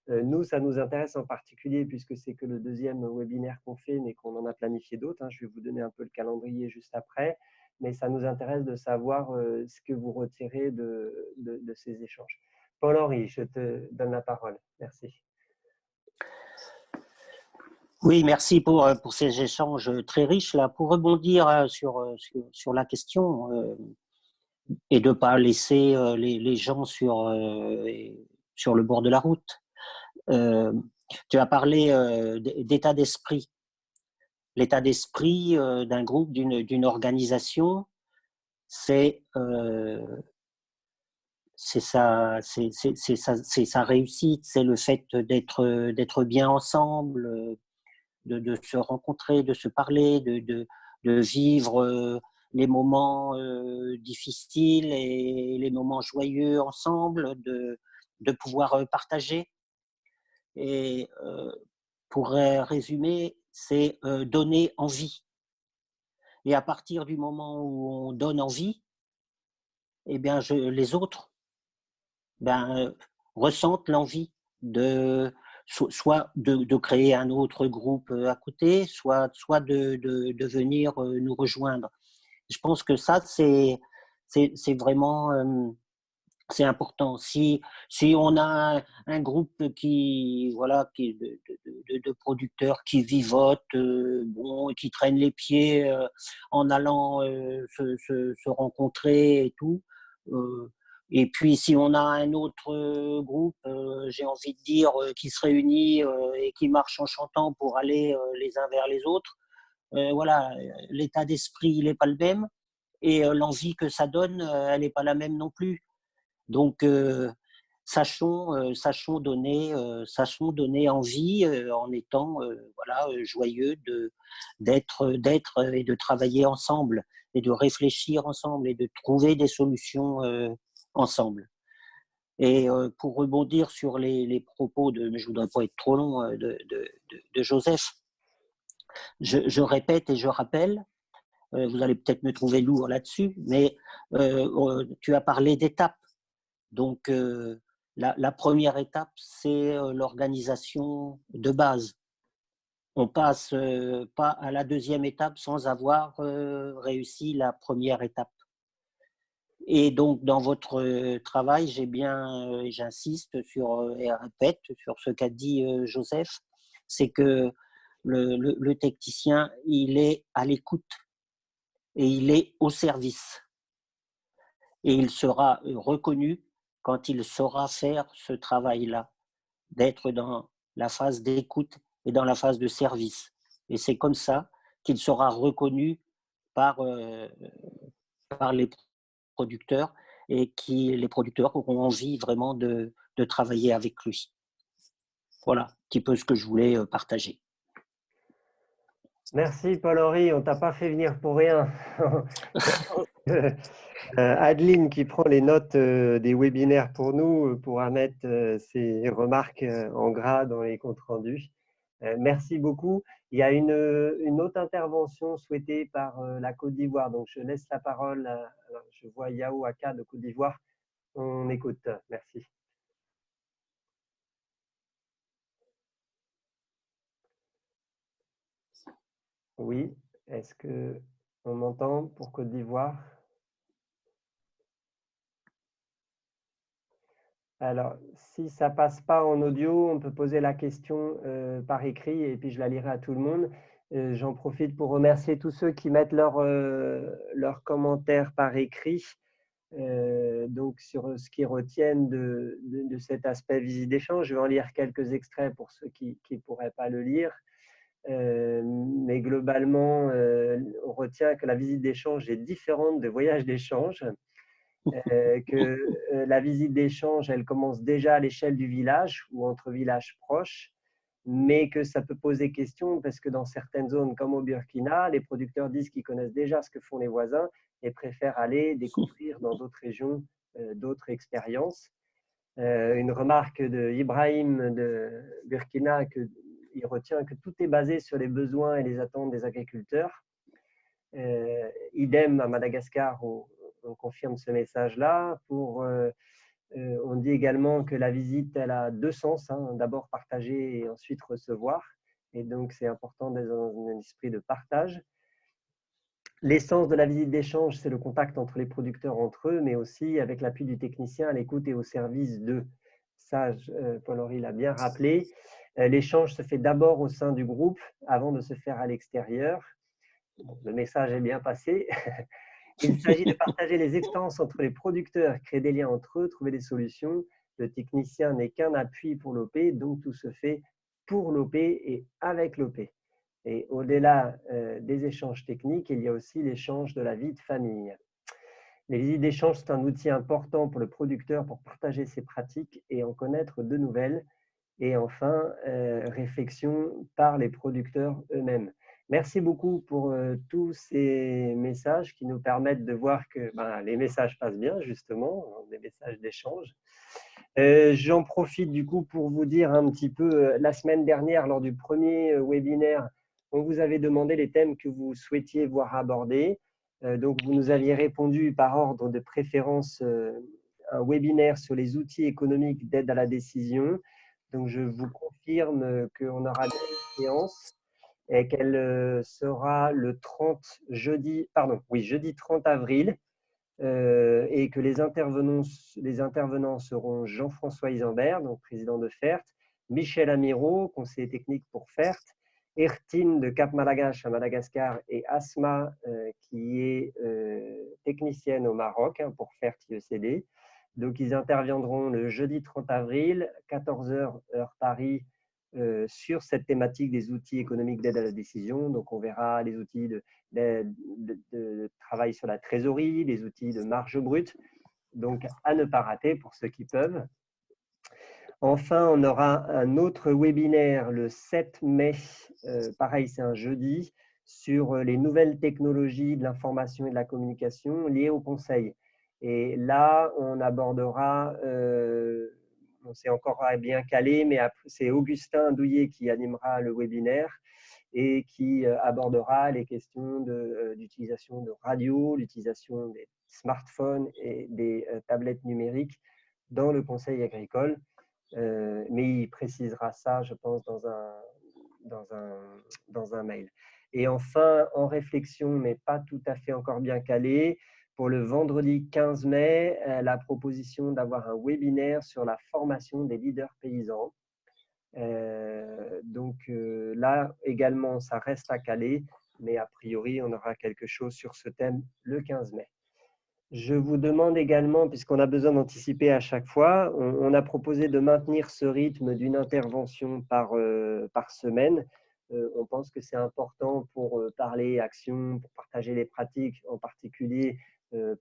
Nous, ça nous intéresse en particulier puisque c'est que le deuxième webinaire qu'on fait, mais qu'on en a planifié d'autres. Je vais vous donner un peu le calendrier juste après. Mais ça nous intéresse de savoir ce que vous retirez de ces échanges. Paul-Henri, je te donne la parole. Merci. Oui, merci pour ces échanges très riches. Là, pour rebondir sur la question et de ne pas laisser les gens sur le bord de la route, tu as parlé d'état d'esprit. L'état d'esprit d'un groupe, d'une organisation, c'est sa réussite, c'est le fait d'être bien ensemble, de se rencontrer, de se parler, de vivre les moments difficiles et les moments joyeux ensemble, de pouvoir partager. Et pour résumer, c'est donner envie. Et à partir du moment où on donne envie, eh bien, les autres ressentent l'envie soit de créer un autre groupe à côté, soit de venir nous rejoindre. Je pense que ça, c'est vraiment c'est important. Si on a un groupe qui de producteurs qui vivotent, qui traînent les pieds en allant se rencontrer et tout. Et puis si on a un autre groupe, j'ai envie de dire, qui se réunit et qui marche en chantant pour aller les uns vers les autres, voilà, l'état d'esprit il n'est pas le même et l'envie que ça donne, elle n'est pas la même non plus. Donc, sachons donner envie en étant joyeux d'être et de travailler ensemble et de réfléchir ensemble et de trouver des solutions ensemble. Et pour rebondir sur les propos mais je voudrais pas être trop long, de Joseph, je répète et je rappelle, vous allez peut-être me trouver lourd là-dessus, mais tu as parlé d'étapes. Donc, la première étape, c'est l'organisation de base. On passe pas à la deuxième étape sans avoir réussi la première étape. Et donc, dans votre travail, j'insiste sur et répète sur ce qu'a dit Joseph, c'est que le technicien, il est à l'écoute et il est au service. Et il sera reconnu quand il saura faire ce travail-là, d'être dans la phase d'écoute et dans la phase de service. Et c'est comme ça qu'il sera reconnu par les producteurs et les producteurs auront envie vraiment de travailler avec lui. Voilà un petit peu ce que je voulais partager. Merci Paul-Henri, on ne t'a pas fait venir pour rien. Adeline, qui prend les notes des webinaires pour nous, pourra mettre ses remarques en gras dans les comptes rendus. Merci beaucoup. Il y a une autre intervention souhaitée par la Côte d'Ivoire, donc je laisse la parole. Alors, je vois Yao Aka de Côte d'Ivoire. On écoute. Merci. Oui, est-ce qu'on m'entend pour Côte d'Ivoire? Alors, si ça ne passe pas en audio, on peut poser la question par écrit et puis je la lirai à tout le monde. J'en profite pour remercier tous ceux qui mettent leurs commentaires par écrit, donc sur ce qu'ils retiennent de cet aspect visite d'échange. Je vais en lire quelques extraits pour ceux qui ne pourraient pas le lire. Mais globalement, on retient que la visite d'échange est différente de voyage d'échange. Que la visite d'échange, elle commence déjà à l'échelle du village ou entre villages proches, mais que ça peut poser question parce que dans certaines zones comme au Burkina, les producteurs disent qu'ils connaissent déjà ce que font les voisins et préfèrent aller découvrir dans d'autres régions d'autres expériences. Une remarque de Ibrahim de Burkina, il retient que tout est basé sur les besoins et les attentes des agriculteurs. Idem à Madagascar, on confirme ce message-là. Pour On dit également que la visite, elle a deux sens, hein, d'abord partager et ensuite recevoir. Et donc, c'est important d'être dans un esprit de partage. L'essence de la visite d'échange, c'est le contact entre les producteurs entre eux, mais aussi avec l'appui du technicien à l'écoute et au service d'eux. Ça, Paul-Henri l'a bien rappelé. L'échange se fait d'abord au sein du groupe avant de se faire à l'extérieur. Le message est bien passé. Il s'agit de partager les expériences entre les producteurs, créer des liens entre eux, trouver des solutions. Le technicien n'est qu'un appui pour l'OP, donc tout se fait pour l'OP et avec l'OP. Et au-delà des échanges techniques, il y a aussi l'échange de la vie de famille. Les visites d'échange sont un outil important pour le producteur pour partager ses pratiques et en connaître de nouvelles. Et enfin, réflexion par les producteurs eux-mêmes. Merci beaucoup pour tous ces messages qui nous permettent de voir que les messages passent bien, justement, des messages d'échange. J'en profite du coup pour vous dire un petit peu, la semaine dernière, lors du premier webinaire, on vous avait demandé les thèmes que vous souhaitiez voir abordés. Donc, vous nous aviez répondu par ordre de préférence un webinaire sur les outils économiques d'aide à la décision. Donc, je vous confirme qu'on aura une séance et qu'elle sera le jeudi 30 avril et que les intervenants seront Jean-François Isambert, donc président de FERT, Michel Amiro, conseiller technique pour FERT, Ertine de Cap Malagache à Madagascar et Asma qui est technicienne au Maroc pour FERT IECD. Donc, ils interviendront le jeudi 30 avril, 14h heure Paris, sur cette thématique des outils économiques d'aide à la décision. Donc, on verra les outils de travail sur la trésorerie, les outils de marge brute. Donc, à ne pas rater pour ceux qui peuvent. Enfin, on aura un autre webinaire le 7 mai, pareil, c'est un jeudi, sur les nouvelles technologies de l'information et de la communication liées au conseil. Et là, on abordera, on s'est encore bien calé, mais c'est Augustin Douillet qui animera le webinaire et qui abordera les questions d'utilisation de radio, l'utilisation des smartphones et des tablettes numériques dans le conseil agricole. Mais il précisera ça, je pense, dans un mail. Et enfin, en réflexion, mais pas tout à fait encore bien calé, pour le vendredi 15 mai, la proposition d'avoir un webinaire sur la formation des leaders paysans. Donc là également, ça reste à caler, mais a priori, on aura quelque chose sur ce thème le 15 mai. Je vous demande également, puisqu'on a besoin d'anticiper à chaque fois, on a proposé de maintenir ce rythme d'une intervention par semaine. On pense que c'est important pour parler action, pour partager les pratiques, en particulier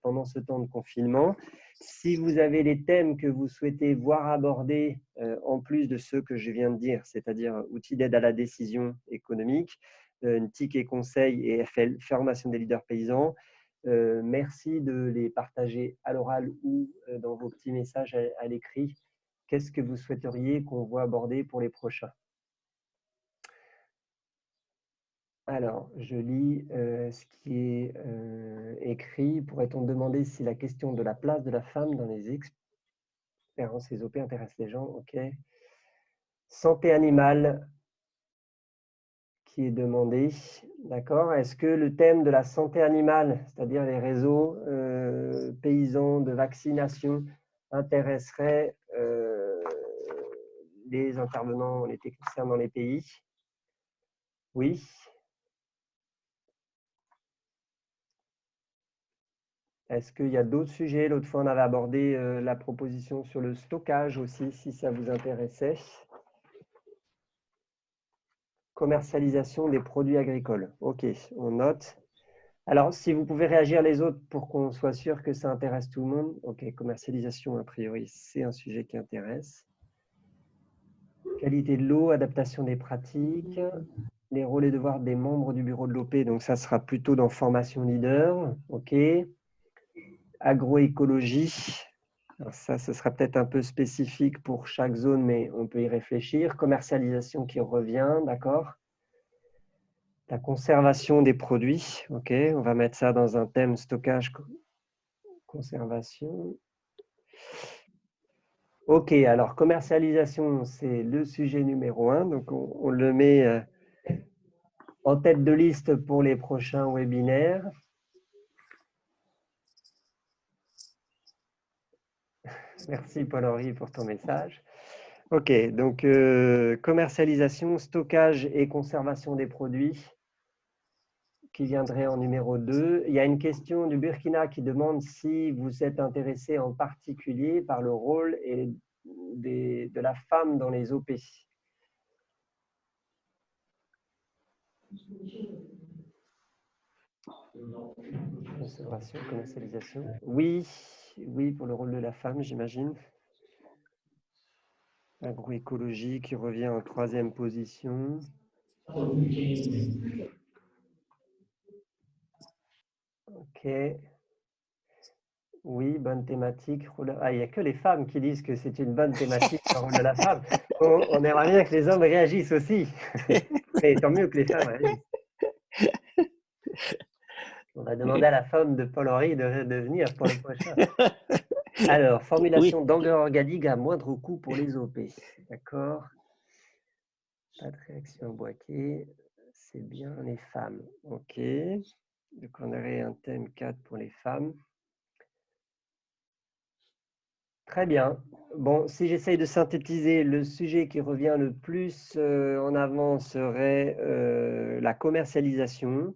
pendant ce temps de confinement. Si vous avez les thèmes que vous souhaitez voir abordés, en plus de ceux que je viens de dire, c'est-à-dire outils d'aide à la décision économique, TIC et conseil et formation des leaders paysans, merci de les partager à l'oral ou dans vos petits messages à l'écrit. Qu'est-ce que vous souhaiteriez qu'on voit aborder pour les prochains? Alors, je lis ce qui est écrit. Pourrait-on demander si la question de la place de la femme dans les expériences les OP intéresse les gens? Ok. Santé animale qui est demandé. D'accord. Est-ce que le thème de la santé animale, c'est-à-dire les réseaux paysans de vaccination, intéresserait les intervenants, les techniciens dans les pays? Oui. Est-ce qu'il y a d'autres sujets? L'autre fois, on avait abordé la proposition sur le stockage aussi, si ça vous intéressait. Commercialisation des produits agricoles. Ok, on note. Alors, si vous pouvez réagir les autres pour qu'on soit sûr que ça intéresse tout le monde. Ok, commercialisation, a priori, c'est un sujet qui intéresse. Qualité de l'eau, adaptation des pratiques, les rôles et devoirs des membres du bureau de l'OP. Donc, ça sera plutôt dans formation leader. Ok. Agroécologie. Alors ça, ce sera peut-être un peu spécifique pour chaque zone, mais on peut y réfléchir. Commercialisation qui revient, d'accord. La conservation des produits, ok. On va mettre ça dans un thème stockage, conservation. Ok, alors commercialisation, c'est le sujet numéro 1. Donc, on le met en tête de liste pour les prochains webinaires. Merci Paul-Henri pour ton message. Ok, donc commercialisation, stockage et conservation des produits qui viendrait en numéro 2. Il y a une question du Burkina qui demande si vous êtes intéressé en particulier par le rôle de la femme dans les OP. Conservation, commercialisation. Oui, oui, pour le rôle de la femme, j'imagine. Agroécologie qui revient en 3e position. Ok. Oui, bonne thématique. Ah, il n'y a que les femmes qui disent que c'est une bonne thématique, le rôle de la femme. On aimerait bien que les hommes réagissent aussi. Mais tant mieux que les femmes réagissent. On va demander à la femme de Paul-Henri de venir pour le prochain. Alors, formulation d'engrais organique à moindre coût pour les OP. D'accord. Pas de réaction boîtier. C'est bien les femmes. OK. Donc, on aurait un thème 4 pour les femmes. Très bien. Bon, si j'essaye de synthétiser, le sujet qui revient le plus en avant serait la commercialisation.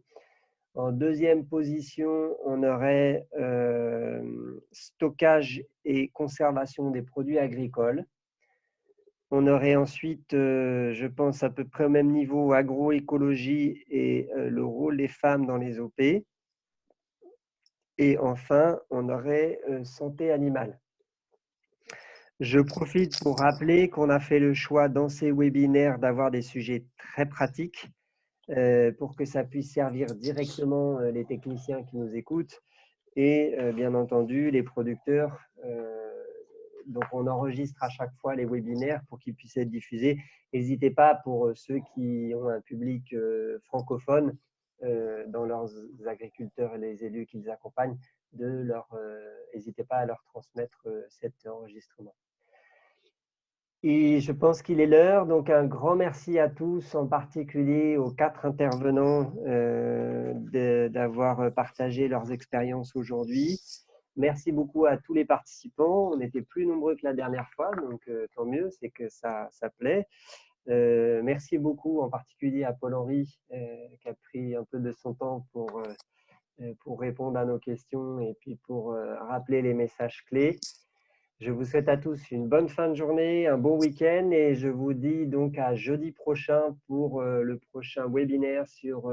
En 2e position, on aurait stockage et conservation des produits agricoles. On aurait ensuite, je pense, à peu près au même niveau, agroécologie et le rôle des femmes dans les OP. Et enfin, on aurait santé animale. Je profite pour rappeler qu'on a fait le choix dans ces webinaires d'avoir des sujets très pratiques pour que ça puisse servir directement les techniciens qui nous écoutent et bien entendu les producteurs. Donc, on enregistre à chaque fois les webinaires pour qu'ils puissent être diffusés. N'hésitez pas, pour ceux qui ont un public francophone, dans leurs agriculteurs et les élus qu'ils accompagnent, n'hésitez pas à leur transmettre cet enregistrement. Et je pense qu'il est l'heure, donc un grand merci à tous, en particulier aux 4 intervenants d'avoir partagé leurs expériences aujourd'hui. Merci beaucoup à tous les participants. On était plus nombreux que la dernière fois, donc tant mieux, c'est que ça plaît. Merci beaucoup en particulier à Paul-Henri qui a pris un peu de son temps pour répondre à nos questions et puis pour rappeler les messages clés. Je vous souhaite à tous une bonne fin de journée, un bon week-end et je vous dis donc à jeudi prochain pour le prochain webinaire sur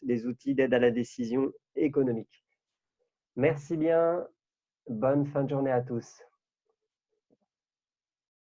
les outils d'aide à la décision économique. Merci bien, bonne fin de journée à tous.